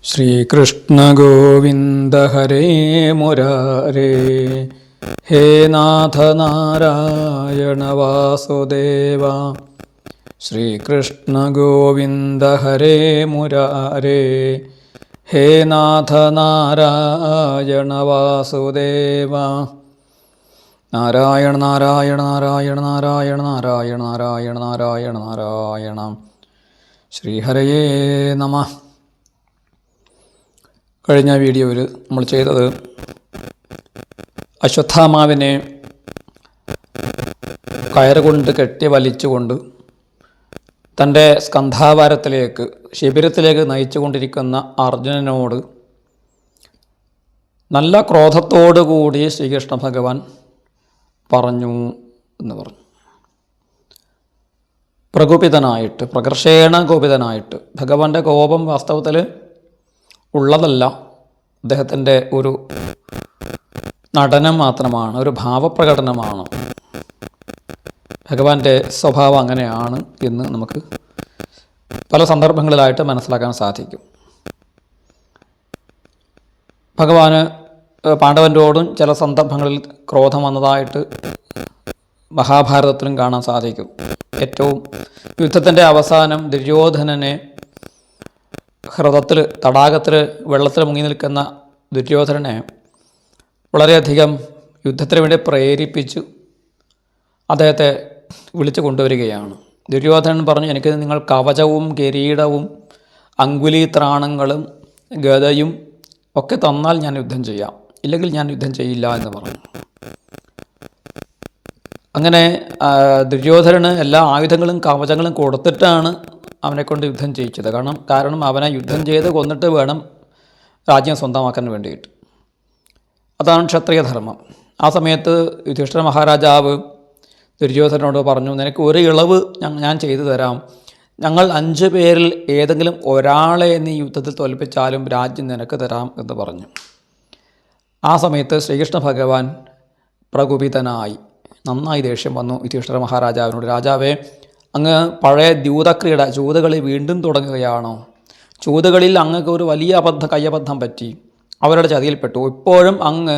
ശ്രീകൃഷ്ണ ഗോവിന്ദ ഹരേ മുരാരേ, ഹേ നാഥ നാരായണ വാസുദേവ. ശ്രീകൃഷ്ണ ഗോവിന്ദ ഹരേ മുരാരേ, ഹേ നാഥ നാരായണ വാസുദേവ. നാരായണ നാരായണ നാരായണ നാരായണ നാരായണ നാരായണ നാരായണ നാരായണ. ശ്രീഹരയേ നമഃ. കഴിഞ്ഞ വീഡിയോയിൽ നമ്മൾ ചെയ്തത് അശ്വത്ഥാമാവിനെ കയറുകൊണ്ട് കെട്ടി വലിച്ചുകൊണ്ട് തൻ്റെ സ്കന്ധാവാരത്തിലേക്ക് ശിബിരത്തിലേക്ക് നയിച്ചുകൊണ്ടിരിക്കുന്ന അർജുനനോട് നല്ല ക്രോധത്തോടുകൂടി ശ്രീകൃഷ്ണ ഭഗവാൻ പറഞ്ഞു എന്ന് പറഞ്ഞു. പ്രകോപിതനായിട്ട്, പ്രകർഷേണ കോപിതനായിട്ട്. ഭഗവാന്റെ കോപം വാസ്തവത്തിൽ ഉള്ളതല്ല, അദ്ദേഹത്തിൻ്റെ ഒരു നടനം മാത്രമാണ്, ഒരു ഭാവപ്രകടനമാണ്. ഭഗവാന്റെ സ്വഭാവം അങ്ങനെയാണ് എന്ന് നമുക്ക് പല സന്ദർഭങ്ങളിലായിട്ട് മനസ്സിലാക്കാൻ സാധിക്കും. ഭഗവാന് പാണ്ഡവരോടും ചില സന്ദർഭങ്ങളിൽ ക്രോധം വന്നതായിട്ട് മഹാഭാരതത്തിലും കാണാൻ സാധിക്കും. ഏറ്റവും യുദ്ധത്തിൻ്റെ അവസാനം ദുര്യോധനനെ ഹൃദത്തിൽ തടാകത്തിൽ വെള്ളത്തിൽ മുങ്ങി നിൽക്കുന്ന ദുര്യോധനനെ വളരെയധികം യുദ്ധത്തിന് വേണ്ടി പ്രേരിപ്പിച്ചു അദ്ദേഹത്തെ വിളിച്ചു കൊണ്ടുവരികയാണ്. ദുര്യോധനൻ പറഞ്ഞു, എനിക്ക് നിങ്ങൾ കവചവും കിരീടവും അങ്കുലീത്രാണങ്ങളും ഗദയും ഒക്കെ തന്നാൽ ഞാൻ യുദ്ധം ചെയ്യാം, ഇല്ലെങ്കിൽ ഞാൻ യുദ്ധം ചെയ്യില്ല എന്ന് പറഞ്ഞു. അങ്ങനെ ദുര്യോധനന് എല്ലാ ആയുധങ്ങളും കവചങ്ങളും കൊടുത്തിട്ടാണ് അവനെക്കൊണ്ട് യുദ്ധം ചെയ്യിച്ചത്. കാരണം അവനെ യുദ്ധം ചെയ്ത് കൊന്നിട്ട് വേണം രാജ്യം സ്വന്തമാക്കാൻ വേണ്ടിയിട്ട്. അതാണ് ക്ഷത്രിയധർമ്മം. ആ സമയത്ത് യുധിഷ്ഠിര മഹാരാജാവ് ദുര്യോധനോട് പറഞ്ഞു, നിനക്ക് ഒരു ഇളവ് ഞാൻ ചെയ്തു തരാം. ഞങ്ങൾ 5 പേരിൽ ഏതെങ്കിലും ഒരാളെ നീ യുദ്ധത്തിൽ തോൽപ്പിച്ചാലും രാജ്യം നിനക്ക് തരാം എന്ന് പറഞ്ഞു. ആ സമയത്ത് ശ്രീകൃഷ്ണ ഭഗവാൻ പ്രകുപിതനായി, നന്നായി ദേഷ്യം വന്നു യുധിഷ്ഠിര മഹാരാജാവിനോട്. രാജാവേ, അങ്ങ് പഴയ ദ്യൂതക്രീഡ, ചൂതുകളി വീണ്ടും തുടങ്ങുകയാണോ? ചൂതുകളിൽ അങ്ങക്ക് ഒരു വലിയ കയ്യബദ്ധം പറ്റി, അവരുടെ ചതിയിൽപ്പെട്ടു. ഇപ്പോഴും അങ്ങ്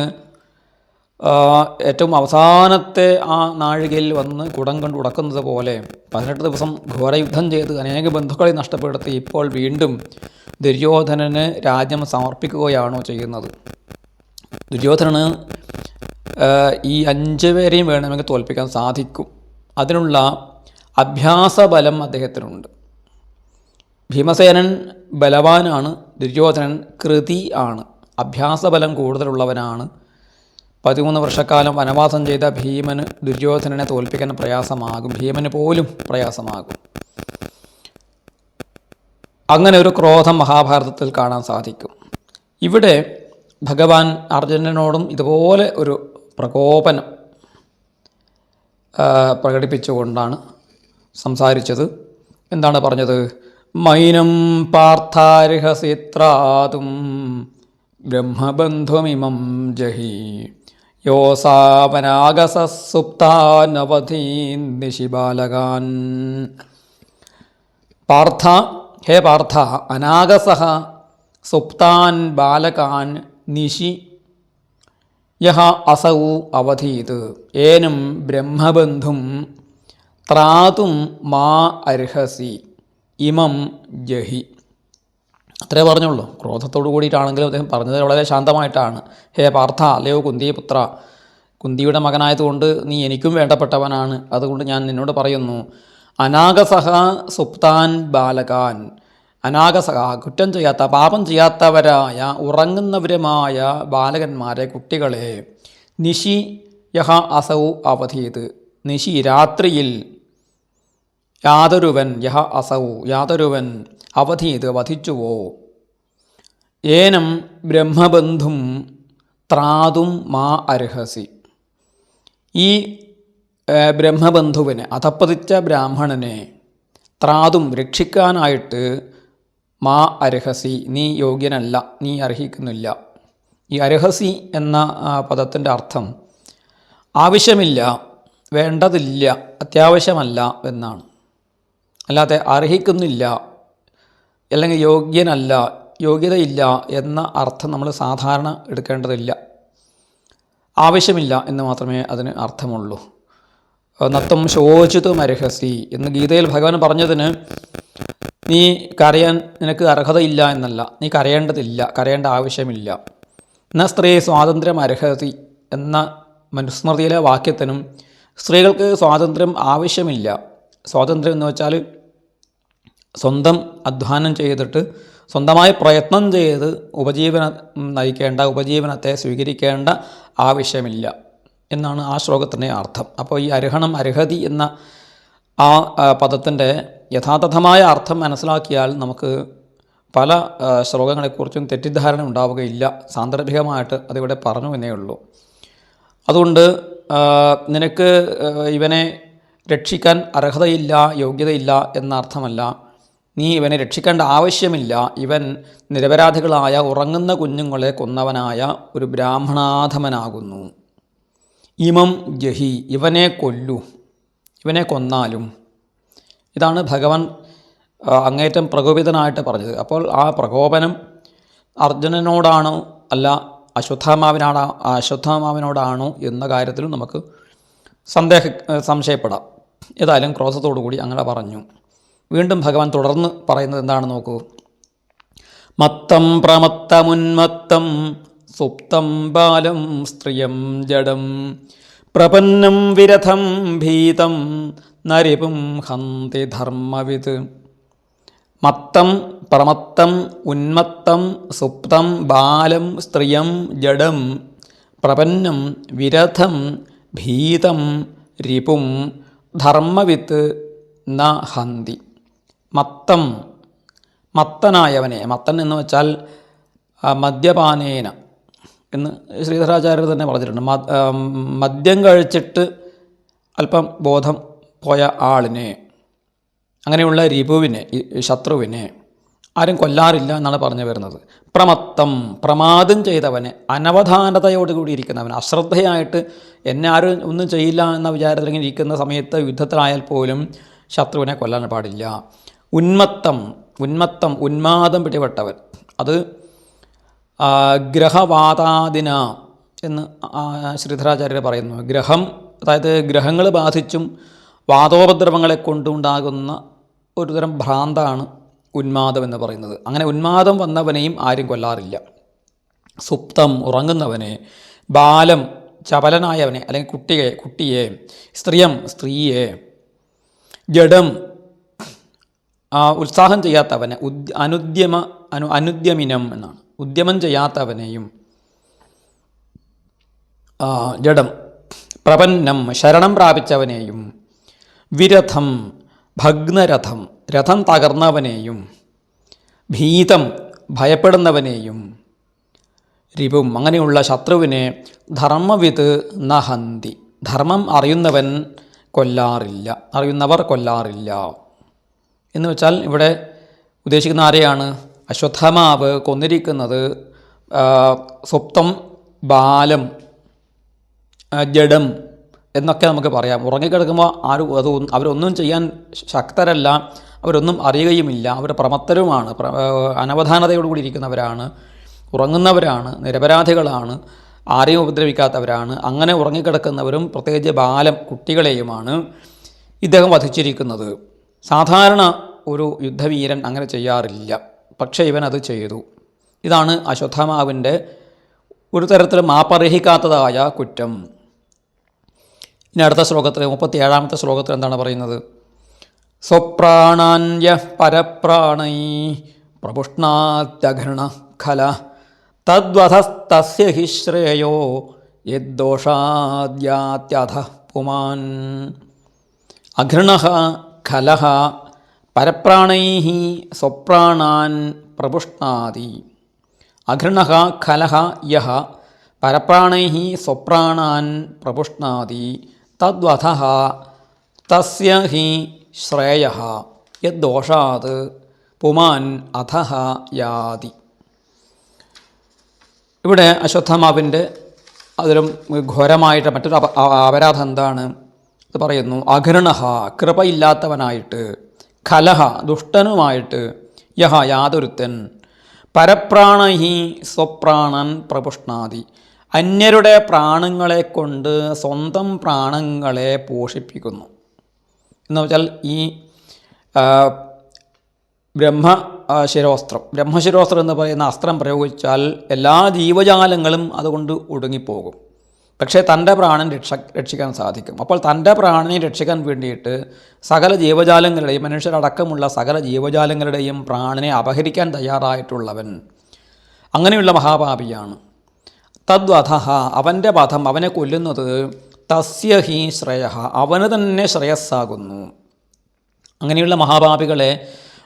ഏറ്റവും അവസാനത്തെ ആ നാഴികയിൽ വന്ന് കുടം കൊണ്ട് ഉടക്കുന്നത് പോലെ 18 ദിവസം ഘോരയുദ്ധം ചെയ്ത് അനേക ബന്ധുക്കളെ നഷ്ടപ്പെടുത്തി ഇപ്പോൾ വീണ്ടും ദുര്യോധനന് രാജ്യം സമർപ്പിക്കുകയാണോ ചെയ്യുന്നത്? ദുര്യോധനന് ഈ 5 പേരെയും വേണമെങ്കിൽ തോൽപ്പിക്കാൻ സാധിക്കും. അതിനുള്ള അഭ്യാസബലം അദ്ദേഹത്തിനുണ്ട്. ഭീമസേനൻ ബലവാനാണ്, ദുര്യോധനൻ കൃതി ആണ്, അഭ്യാസബലം കൂടുതലുള്ളവനാണ്. 13 വർഷക്കാലം വനവാസം ചെയ്ത ഭീമന് ദുര്യോധനനെ തോൽപ്പിക്കാൻ പ്രയാസമാകും, ഭീമന് പോലും പ്രയാസമാകും. അങ്ങനെ ഒരു ക്രോധം മഹാഭാരതത്തിൽ കാണാൻ സാധിക്കും. ഇവിടെ ഭഗവാൻ അർജുനനോടും ഇതുപോലെ ഒരു പ്രകോപനം പ്രകടിപ്പിച്ചുകൊണ്ടാണ് സംസാരിച്ചത്. എന്താണ് പറഞ്ഞത്? മൈനം പാർത്ഥാർഹസിത്രാതും ബ്രഹ്മബന്ധുമിമം ജഹി യോസാവനാഗസുപ്താനവധീൻ നിശിബാലകാൻ. പാർത്ഥ, ഹേ പാർത്ഥ, അനാഗസഃ സുപ്താൻ ബാലകാൻ നിശി യഹ അസൗ അവധീത് ഏനം ബ്രഹ്മബന്ധും ത്രാതും മാ അർഹസി ഇമം ജഹി. അത്രേ പറഞ്ഞുള്ളൂ. ക്രോധത്തോടു കൂടിയിട്ടാണെങ്കിലും അദ്ദേഹം പറഞ്ഞത് വളരെ ശാന്തമായിട്ടാണ്. ഹേ പാർത്ഥ, അല്ലയോ കുന്തിപുത്ര, കുന്തിയുടെ മകനായതുകൊണ്ട് നീ എനിക്കും വേണ്ടപ്പെട്ടവനാണ്. അതുകൊണ്ട് ഞാൻ നിന്നോട് പറയുന്നു, അനാഗസഹ സുപ്താൻ ബാലകാൻ, അനാഗസഹ കുറ്റം ചെയ്യാത്ത, പാപം ചെയ്യാത്തവരായ ഉറങ്ങുന്നവരുമായ ബാലകന്മാരെ, കുട്ടികളെ, നിശി യഹ അസൗ അവധീത്, നിശി രാത്രിയിൽ യാതൊരുവൻ, യഹ അസൗ യാതൊരുവൻ, അവധീത് വധിച്ചുവോ, ഏനം ബ്രഹ്മബന്ധും ത്രാതും മാ അർഹസി, ഈ ബ്രഹ്മബന്ധുവിനെ, അധപ്പതിച്ച ബ്രാഹ്മണനെ ത്രാതും രക്ഷിക്കാനായിട്ട് മാ അർഹസി, നീ യോഗ്യനല്ല, നീ അർഹിക്കുന്നില്ല. ഈ അർഹസി എന്ന പദത്തിൻ്റെ അർത്ഥം ആവശ്യമില്ല, വേണ്ടതില്ല, അത്യാവശ്യമല്ല എന്നാണ്. അല്ലാതെ അർഹിക്കുന്നില്ല അല്ലെങ്കിൽ യോഗ്യനല്ല യോഗ്യതയില്ല എന്ന അർത്ഥം നമ്മൾ സാധാരണ എടുക്കേണ്ടതില്ല. ആവശ്യമില്ല എന്ന് മാത്രമേ അതിന് അർത്ഥമുള്ളൂ. നത്തം ശോചിതും അർഹസി എന്ന് ഗീതയിൽ ഭഗവാൻ പറഞ്ഞതിന് നീ കരയാൻ നിനക്ക് അർഹതയില്ല എന്നല്ല, നീ കരയേണ്ടതില്ല, കരയേണ്ട ആവശ്യമില്ല. ന സ്ത്രീ സ്വാതന്ത്ര്യം അർഹതി എന്ന മനുസ്മൃതിയിലെ വാക്യത്തിനും സ്ത്രീകൾക്ക് സ്വാതന്ത്ര്യം ആവശ്യമില്ല. സ്വാതന്ത്ര്യം എന്ന് വെച്ചാൽ സ്വന്തം അധ്വാനം ചെയ്തിട്ട് സ്വന്തമായി പ്രയത്നം ചെയ്ത് ഉപജീവനത്തെ സ്വീകരിക്കേണ്ട ആവശ്യമില്ല എന്നാണ് ആ ശ്ലോകത്തിൻ്റെ അർത്ഥം. അപ്പോൾ ഈ അർഹണം അർഹതി എന്ന ആ പദത്തിൻ്റെ യഥാർത്ഥമായ അർത്ഥം മനസ്സിലാക്കിയാൽ നമുക്ക് പല ശ്ലോകങ്ങളെക്കുറിച്ചും തെറ്റിദ്ധാരണ ഉണ്ടാവുകയില്ല. സാന്ദർഭികമായിട്ട് അതിവിടെ പറഞ്ഞു എന്നേ ഉള്ളൂ. അതുകൊണ്ട് നിനക്ക് ഇവനെ രക്ഷിക്കാൻ അർഹതയില്ല, യോഗ്യതയില്ല എന്ന അർത്ഥമല്ല. നീ ഇവനെ രക്ഷിക്കേണ്ട ആവശ്യമില്ല. ഇവൻ നിരപരാധികളായ ഉറങ്ങുന്ന കുഞ്ഞുങ്ങളെ കൊന്നവനായ ഒരു ബ്രാഹ്മണാധമനാകുന്നു. ഇമം ജഹി, ഇവനെ കൊല്ലു, ഇവനെ കൊന്നാലും. ഇതാണ് ഭഗവാൻ അങ്ങേറ്റം പ്രകോപിതനായിട്ട് പറഞ്ഞത്. അപ്പോൾ ആ പ്രകോപനം അർജുനനോടാണോ അല്ല അശ്വത്ഥാമാവിനോടാണോ എന്ന കാര്യത്തിലും നമുക്ക് സംശയപ്പെടാം. ഏതായാലും ക്രോധത്തോടു കൂടി അങ്ങനെ പറഞ്ഞു. വീണ്ടും ഭഗവാൻ തുടർന്ന് പറയുന്നത് എന്താണെന്ന് നോക്കൂ. മത്തം പ്രമത്തമുന്മത്തം സുപ്തം ബാലം സ്ത്രിയം ജഡം പ്രപന്നം വിരഥം ഭീതം നരിപും ഹന്തി ധർമ്മവിത്. മത്തം പ്രമത്തം ഉന്മത്തം സുപ്തം ബാലം സ്ത്രിയം ജഡം പ്രപന്നം വിരഥം ഭീതം രിപും ധർമ്മവിത്ത് ന ഹന്തി. മത്തം, മത്തനായവനെ, മത്തൻ എന്ന് വെച്ചാൽ മദ്യപാനേന എന്ന് ശ്രീധരാചാര്യർ തന്നെ പറഞ്ഞിട്ടുണ്ട്. മദ്യം കഴിച്ചിട്ട് അല്പം ബോധം പോയ ആളിനെ, അങ്ങനെയുള്ള രിപുവിനെ, ശത്രുവിനെ ആരും കൊല്ലാറില്ല എന്നാണ് പറഞ്ഞു വരുന്നത്. പ്രമത്തം, പ്രമാദം ചെയ്തവനെ, അനവധാനതയോടുകൂടി ഇരിക്കുന്നവൻ, അശ്രദ്ധയായിട്ട് എന്നെ ആരും ഒന്നും ചെയ്യില്ല എന്ന വിചാരത്തിൽ ഇങ്ങനെ ഇരിക്കുന്ന സമയത്ത് യുദ്ധത്തിലായാൽ പോലും ശത്രുവിനെ കൊല്ലാൻ പാടില്ല. ഉന്മത്തം, ഉന്മാദം പിടിപെട്ടവൻ, അത് ഗ്രഹവാതാദിന എന്ന് ശ്രീധരാചാര്യർ പറയുന്നു. ഗ്രഹം, അതായത് ഗ്രഹങ്ങൾ ബാധിച്ചും വാതോപദ്രവങ്ങളെ കൊണ്ടുണ്ടാകുന്ന ഒരുതരം ഭ്രാന്താണ് ഉന്മാദം എന്ന് പറയുന്നത്. അങ്ങനെ ഉന്മാദം വന്നവനെയും ആരും കൊല്ലാറില്ല. സുപ്തം, ഉറങ്ങുന്നവനെ, ബാലം, ചപലനായവനെ അല്ലെങ്കിൽ കുട്ടിയെ, സ്ത്രീയെ, ജഡം, ഉത്സാഹം ചെയ്യാത്തവനെ, അനുദ്യമിനം എന്നാണ്, ഉദ്യമം ചെയ്യാത്തവനെയും, ജഡം, പ്രപന്നം, ശരണം പ്രാപിച്ചവനെയും, വിരഥം, ഭഗ്നരഥം, രഥം തകർന്നവനെയും, ഭീതം, ഭയപ്പെടുന്നവനെയും, രിപും, അങ്ങനെയുള്ള ശത്രുവിനെ ധർമ്മവിത് നഹന്തി, ധർമ്മം അറിയുന്നവർ കൊല്ലാറില്ല എന്ന് വെച്ചാൽ ഇവിടെ ഉദ്ദേശിക്കുന്ന ആരെയാണ്? അശ്വത്ഥമാവ് കൊന്നിരിക്കുന്നത് സുപ്തം, ബാലം, ജഡം എന്നൊക്കെ നമുക്ക് പറയാം. ഉറങ്ങിക്കിടക്കുമ്പോൾ അവരൊന്നും ചെയ്യാൻ ശക്തരല്ല, അവരൊന്നും അറിയുകയുമില്ല, അവർ പ്രമത്തരുമാണ്, അനവധാനതയോടുകൂടി ഇരിക്കുന്നവരാണ്, ഉറങ്ങുന്നവരാണ്, നിരപരാധികളാണ്, ആരെയും ഉപദ്രവിക്കാത്തവരാണ്. അങ്ങനെ ഉറങ്ങിക്കിടക്കുന്നവരും പ്രത്യേകിച്ച് ബാലം, കുട്ടികളെയുമാണ് ഇദ്ദേഹം വധിച്ചിരിക്കുന്നത്. സാധാരണ ഒരു യുദ്ധവീരൻ അങ്ങനെ ചെയ്യാറില്ല, പക്ഷേ ഇവൻ അത് ചെയ്തു. ഇതാണ് അശ്വത്ഥമാവിൻ്റെ ഒരു തരത്തിലും മാപ്പർഹിക്കാത്തതായ കുറ്റം. ഇനി അടുത്ത ശ്ലോകത്തിൽ 37ാമത്തെ ശ്ലോകത്തിൽ എന്താണ് പറയുന്നത്? സ്വപ്രാണാന്യ പരപ്രാണൈ പ്രപുഷ്ണാത്യഘൃണ ഖല തദ്വധസ്തസ്യ ഹി ശ്രേയോ യദ്ദോഷാദ്യാത്യധ പുമാൻ. അഘൃണഃ ഖലഃ പരപ്രാണൈഃ സ്വപ്രാണാൻ പ്രപുഷ്ണാതി. അഘൃണഃ ഖലഃ യഃ പരപ്രാണൈഃ സ്വപ്രാണാൻ പ്രപുഷ്ണാതി തദ്വധഃ തസ്യ ഹി ശ്രേയഃ യദ്ദോഷാത് പുമാൻ അധഃ യാതി. ഇവിടെ അശ്വത്ഥമാവിൻ്റെ അതിലും ഘോരമായിട്ട് മറ്റൊരു അപരാധം എന്താണ്? ഇത് പറയുന്നു. അഘൃണഃ, കൃപയില്ലാത്തവനായിട്ട്, ഖലഃ, ദുഷ്ടനുമായിട്ട്, യഹ, യാതൊരുത്തൻ, പരപ്രാണഹി സ്വപ്രാണൻ പ്രപുഷ്ണാതി. അന്യരുടെ പ്രാണങ്ങളെ കൊണ്ട് സ്വന്തം പ്രാണങ്ങളെ പോഷിപ്പിക്കുന്നു. എന്ന് വെച്ചാൽ ഈ ബ്രഹ്മശിരോസ്ത്രം എന്ന് പറയുന്ന അസ്ത്രം പ്രയോഗിച്ചാൽ എല്ലാ ജീവജാലങ്ങളും അതുകൊണ്ട് ഒടുങ്ങിപ്പോകും. പക്ഷേ തൻ്റെ പ്രാണൻ രക്ഷിക്കാൻ സാധിക്കും. അപ്പോൾ തൻ്റെ പ്രാണനെ രക്ഷിക്കാൻ വേണ്ടിയിട്ട് സകല ജീവജാലങ്ങളുടെയും, മനുഷ്യരടക്കമുള്ള സകല ജീവജാലങ്ങളുടെയും പ്രാണനെ അപഹരിക്കാൻ തയ്യാറായിട്ടുള്ളവൻ അങ്ങനെയുള്ള മഹാപാപിയാണ്. തദ്വധ, അവൻ്റെ വധം, അവനെ കൊല്ലുന്നത് തസ്യ ഹി ശ്രേയ, അവന് തന്നെ ശ്രേയസ്സാകുന്നു. അങ്ങനെയുള്ള മഹാപാപികളെ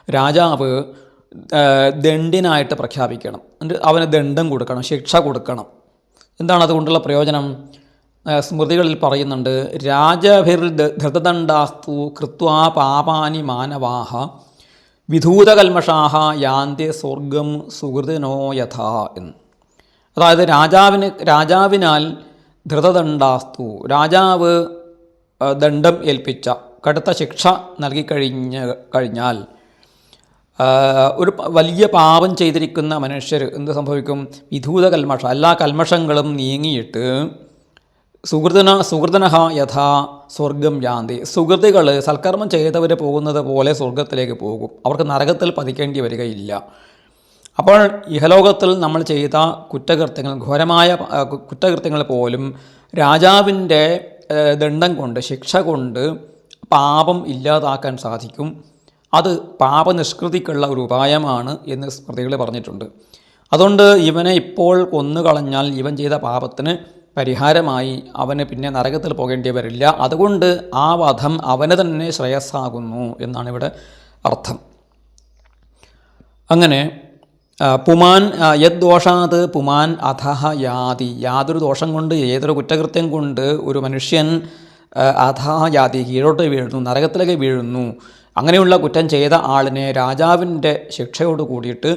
രാജാവ് ദണ്ഡിനായിട്ട് പ്രഖ്യാപിക്കണം. അവന് ദണ്ഡം കൊടുക്കണം, ശിക്ഷ കൊടുക്കണം. എന്താണ് അതുകൊണ്ടുള്ള പ്രയോജനം? സ്മൃതികളിൽ പറയുന്നുണ്ട്, രാജഭിർ ധൃതദണ്ഡാസ്തു കൃത്വാ പാപാനി മാനവാഹ വിധൂതകൽമഷാഹ യാന്തി സ്വർഗം സുഹൃതിനോ യഥാ എന്ന്. അതായത് രാജാവിനാൽ ധൃതദണ്ഡാസ്തു, രാജാവ് ദണ്ഡം ഏൽപ്പിച്ച, കടുത്ത ശിക്ഷ കഴിഞ്ഞാൽ ഒരു വലിയ പാപം ചെയ്തിരിക്കുന്ന മനുഷ്യർ എന്ത് സംഭവിക്കും? വിധൂത കൽമഷ, എല്ലാ കൽമഷങ്ങളും നീങ്ങിയിട്ട് സുഹൃതനഹ യഥാ സ്വർഗം യാന്തി, സുഹൃതികൾ സൽക്കർമ്മം ചെയ്തവർ പോകുന്നത് പോലെ സ്വർഗത്തിലേക്ക് പോകും. അവർക്ക് നരകത്തിൽ പതിക്കേണ്ടി വരികയില്ല. അപ്പോൾ ഇഹലോകത്തിൽ നമ്മൾ ചെയ്ത കുറ്റകൃത്യങ്ങൾ, ഘോരമായ കുറ്റകൃത്യങ്ങൾ പോലും രാജാവിൻ്റെ ദണ്ഡം കൊണ്ട്, ശിക്ഷ കൊണ്ട് പാപം ഇല്ലാതാക്കാൻ സാധിക്കും. അത് പാപനിഷ്കൃതിക്കുള്ള ഒരു ഉപായമാണ് എന്ന് സ്മൃതികൾ പറഞ്ഞിട്ടുണ്ട്. അതുകൊണ്ട് ഇവനെ ഇപ്പോൾ കൊന്നുകളഞ്ഞാൽ ഇവൻ ചെയ്ത പാപത്തിന് പരിഹാരമായി അവന് പിന്നെ നരകത്തിൽ പോകേണ്ടി വരില്ല. അതുകൊണ്ട് ആ വധം അവന് തന്നെ ശ്രേയസ്സാകുന്നു എന്നാണ് ഇവിടെ അർത്ഥം. അങ്ങനെ പുമാൻ യദ്ദോഷാത് പുമാൻ അധഹ യാതി, യാതൊരു ദോഷം കൊണ്ട്, ഏതൊരു കുറ്റകൃത്യം കൊണ്ട് ഒരു മനുഷ്യൻ അധഹ യാതി, കീഴോട്ട് വീഴുന്നു, നരകത്തിലേക്ക് വീഴുന്നു. അങ്ങനെയുള്ള കുറ്റം ചെയ്ത ആളിനെ രാജാവിൻ്റെ ശിക്ഷയോട് കൂടിയിട്ട്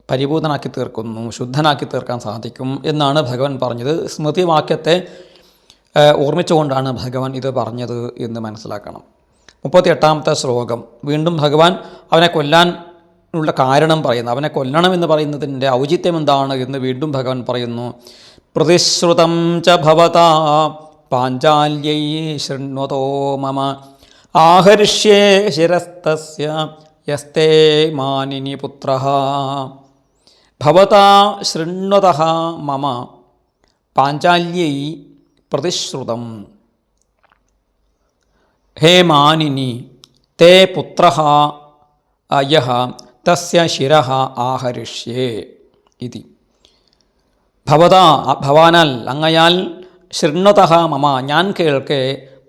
പരിപൂർണനാക്കി തീർക്കുന്നു, ശുദ്ധനാക്കി തീർക്കാൻ സാധിക്കും എന്നാണ് ഭഗവാൻ പറഞ്ഞത്. സ്മൃതിവാക്യത്തെ ഓർമ്മിച്ചുകൊണ്ടാണ് ഭഗവാൻ ഇത് പറഞ്ഞത് എന്ന് മനസ്സിലാക്കണം. 38ാമത്തെ ശ്ലോകം വീണ്ടും ഭഗവാൻ അവനെ കൊല്ലാൻ ഉള്ള കാരണം പറയുന്നു. അവനെ കൊല്ലണമെന്ന് പറയുന്നതിൻ്റെ ഔചിത്യം എന്താണ് എന്ന് വീണ്ടും ഭഗവാൻ പറയുന്നു. പ്രതിശ്രുതം ച ഭവതാ പാഞ്ചാല്യൈ ശൃണ്വതോ മമ ആഹരിഷ്യേ ശിരസ്തസ്യ യസ്തേ മാനിനി പുത്രഃ. ഭവതാ ശൃണ്വതഃ മമ പാഞ്ചാല്യൈ പ്രതിശ്രുതം. ഹേ മാനിനി, തേ പുത്രഃ യഃ തസ്യ ശിരഃ ആഹരിഷ്യേ ഇതി. ഭവതാ, ഭവാനാൽ, അങ്ങയാൽ, ശൃണ്വതഃ മമ, ഞാൻ കേൾക്കെ,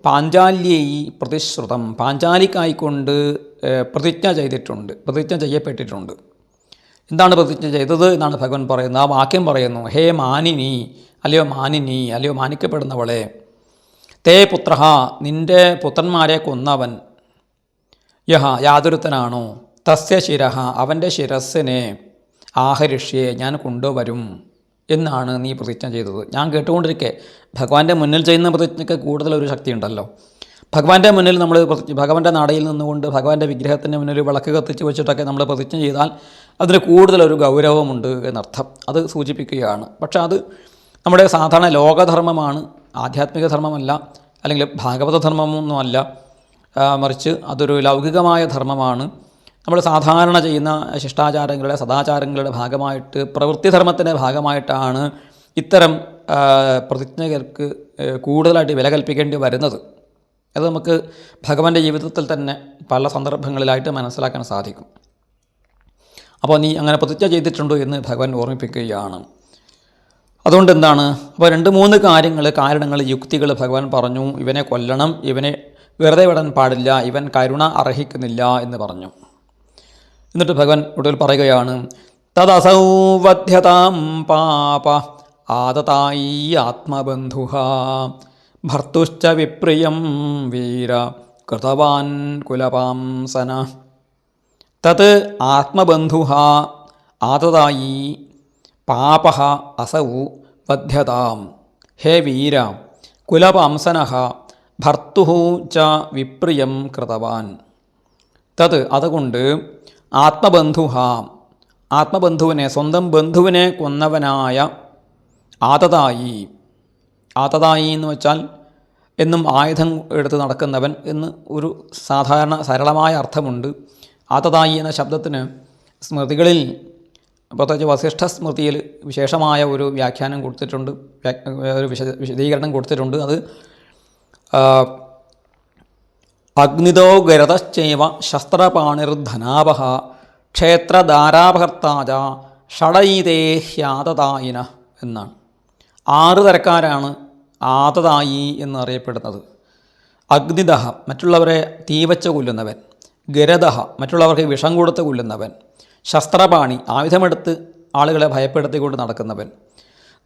പാഞ്ചാല്യൈ പ്രതിശ്രുതം, പാഞ്ചാലിക്കായിക്കൊണ്ട് പ്രതിജ്ഞ ചെയ്യപ്പെട്ടിട്ടുണ്ട്. എന്താണ് പ്രതിജ്ഞ ചെയ്തത് എന്നാണ് ഭഗവാൻ പറയുന്നത്. ആ വാക്യം പറയുന്നു, ഹേ മാനിനി, അല്ലയോ മാനിക്കപ്പെടുന്നവളെ, തേ പുത്രഃ, നിൻ്റെ പുത്രന്മാരെ കൊന്നവൻ, യഹ, യാതൊരുത്തനാണോ, തസ്യ ശിരഃ, അവൻ്റെ ശിരസ്സിനെ, ആഹരിഷ്യേ, ഞാൻ കൊണ്ടുവരും എന്നാണ് നീ പ്രതിജ്ഞ ചെയ്തത്. ഞാൻ കേട്ടുകൊണ്ടിരിക്കെ ഭഗവാന്റെ മുന്നിൽ ചെയ്യുന്ന പ്രതിജ്ഞയ്ക്ക് കൂടുതലൊരു ശക്തി ഉണ്ടല്ലോ. ഭഗവാന്റെ മുന്നിൽ നമ്മൾ ഭഗവാന്റെ നടയിൽ നിന്നുകൊണ്ട് ഭഗവാന്റെ വിഗ്രഹത്തിൻ്റെ മുന്നിൽ വിളക്ക് കത്തിച്ച് വെച്ചിട്ടൊക്കെ നമ്മൾ പ്രതിജ്ഞ ചെയ്താൽ അതിന് കൂടുതലൊരു ഗൗരവമുണ്ട് എന്നർത്ഥം. അത് സൂചിപ്പിക്കുകയാണ്. പക്ഷെ അത് നമ്മുടെ സാധാരണ ലോകധർമ്മമാണ്, ആധ്യാത്മിക ധർമ്മമല്ല, അല്ലെങ്കിൽ ഭാഗവത ധർമ്മമൊന്നുമല്ല. മറിച്ച് അതൊരു ലൗകികമായ ധർമ്മമാണ്. നമ്മൾ സാധാരണ ചെയ്യുന്ന ശിഷ്ടാചാരങ്ങളുടെ, സദാചാരങ്ങളുടെ ഭാഗമായിട്ട്, പ്രവൃത്തിധർമ്മത്തിൻ്റെ ഭാഗമായിട്ടാണ് ഇത്തരം പ്രതിജ്ഞകൾക്ക് കൂടുതലായിട്ട് വില കൽപ്പിക്കേണ്ടി വരുന്നത്. അത് നമുക്ക് ഭഗവാന്റെ ജീവിതത്തിൽ തന്നെ പല സന്ദർഭങ്ങളിലായിട്ട് മനസ്സിലാക്കാൻ സാധിക്കും. അപ്പോൾ നീ അങ്ങനെ പ്രതിജ്ഞ ചെയ്തിട്ടുണ്ടോ എന്ന് ഭഗവാൻ ഓർമ്മിപ്പിക്കുകയാണ്. അതുകൊണ്ട് എന്താണ്, അപ്പോൾ 2-3 കാരണങ്ങൾ, യുക്തികൾ ഭഗവാൻ പറഞ്ഞു. ഇവനെ കൊല്ലണം, ഇവനെ വെറുതെ വിടാൻ പാടില്ല, ഇവൻ കരുണ അർഹിക്കുന്നില്ല എന്ന് പറഞ്ഞു. എന്നിട്ട് ഭഗവാൻ ഒടുവിൽ പറയുകയാണ്, തദസൗ വധ്യതാം പാപ ആദതായി ആത്മബന്ധുഃ ഭർത്തുശ്ച വിപ്രിയം വീര കൃതവാൻ കുലപാംസന. തത് ആത്മബന്ധുഃ ആദതായി പാപഃ അസൗ വധ്യതാം. ഹേ വീര, കുലപാംസനഃ ഭർത്തുഃ ച വിപ്രിയം കൃതവാൻ. തത്, അതുകൊണ്ട്, ആത്മബന്ധുഃ, ആത്മബന്ധുവിനെ, സ്വന്തം ബന്ധുവിനെ കൊന്നവനായ ആതതായി. ആതതായി എന്ന് വെച്ചാൽ എന്നും ആയുധം എടുത്ത് നടക്കുന്നവൻ എന്ന് ഒരു സാധാരണ സരളമായ അർത്ഥമുണ്ട്. ആതതായി എന്ന ശബ്ദത്തിന് സ്മൃതികളിൽ, പ്രത്യേകിച്ച് വസിഷ്ഠ സ്മൃതിയിൽ വിശേഷമായ ഒരു വ്യാഖ്യാനം കൊടുത്തിട്ടുണ്ട്, ഒരു വിശദീകരണം കൊടുത്തിട്ടുണ്ട്. അത് അഗ്നിതോ ഗരതശ്ചൈവ ശസ്ത്രപാണിർധനാവഹ ക്ഷേത്രധാരാഭകർത്താജ ഷടയിതേ ഹ്യാതതായിന എന്നാണ്. 6 തരക്കാരാണ് ആതതായി എന്നറിയപ്പെടുന്നത്. അഗ്നിദഹ, മറ്റുള്ളവരെ തീവച്ച് കൊല്ലുന്നവൻ. ഗരദഹ, മറ്റുള്ളവർക്ക് വിഷം കൊടുത്ത് കൊല്ലുന്നവൻ. ശസ്ത്രപാണി, ആയുധമെടുത്ത് ആളുകളെ ഭയപ്പെടുത്തിക്കൊണ്ട് നടക്കുന്നവൻ.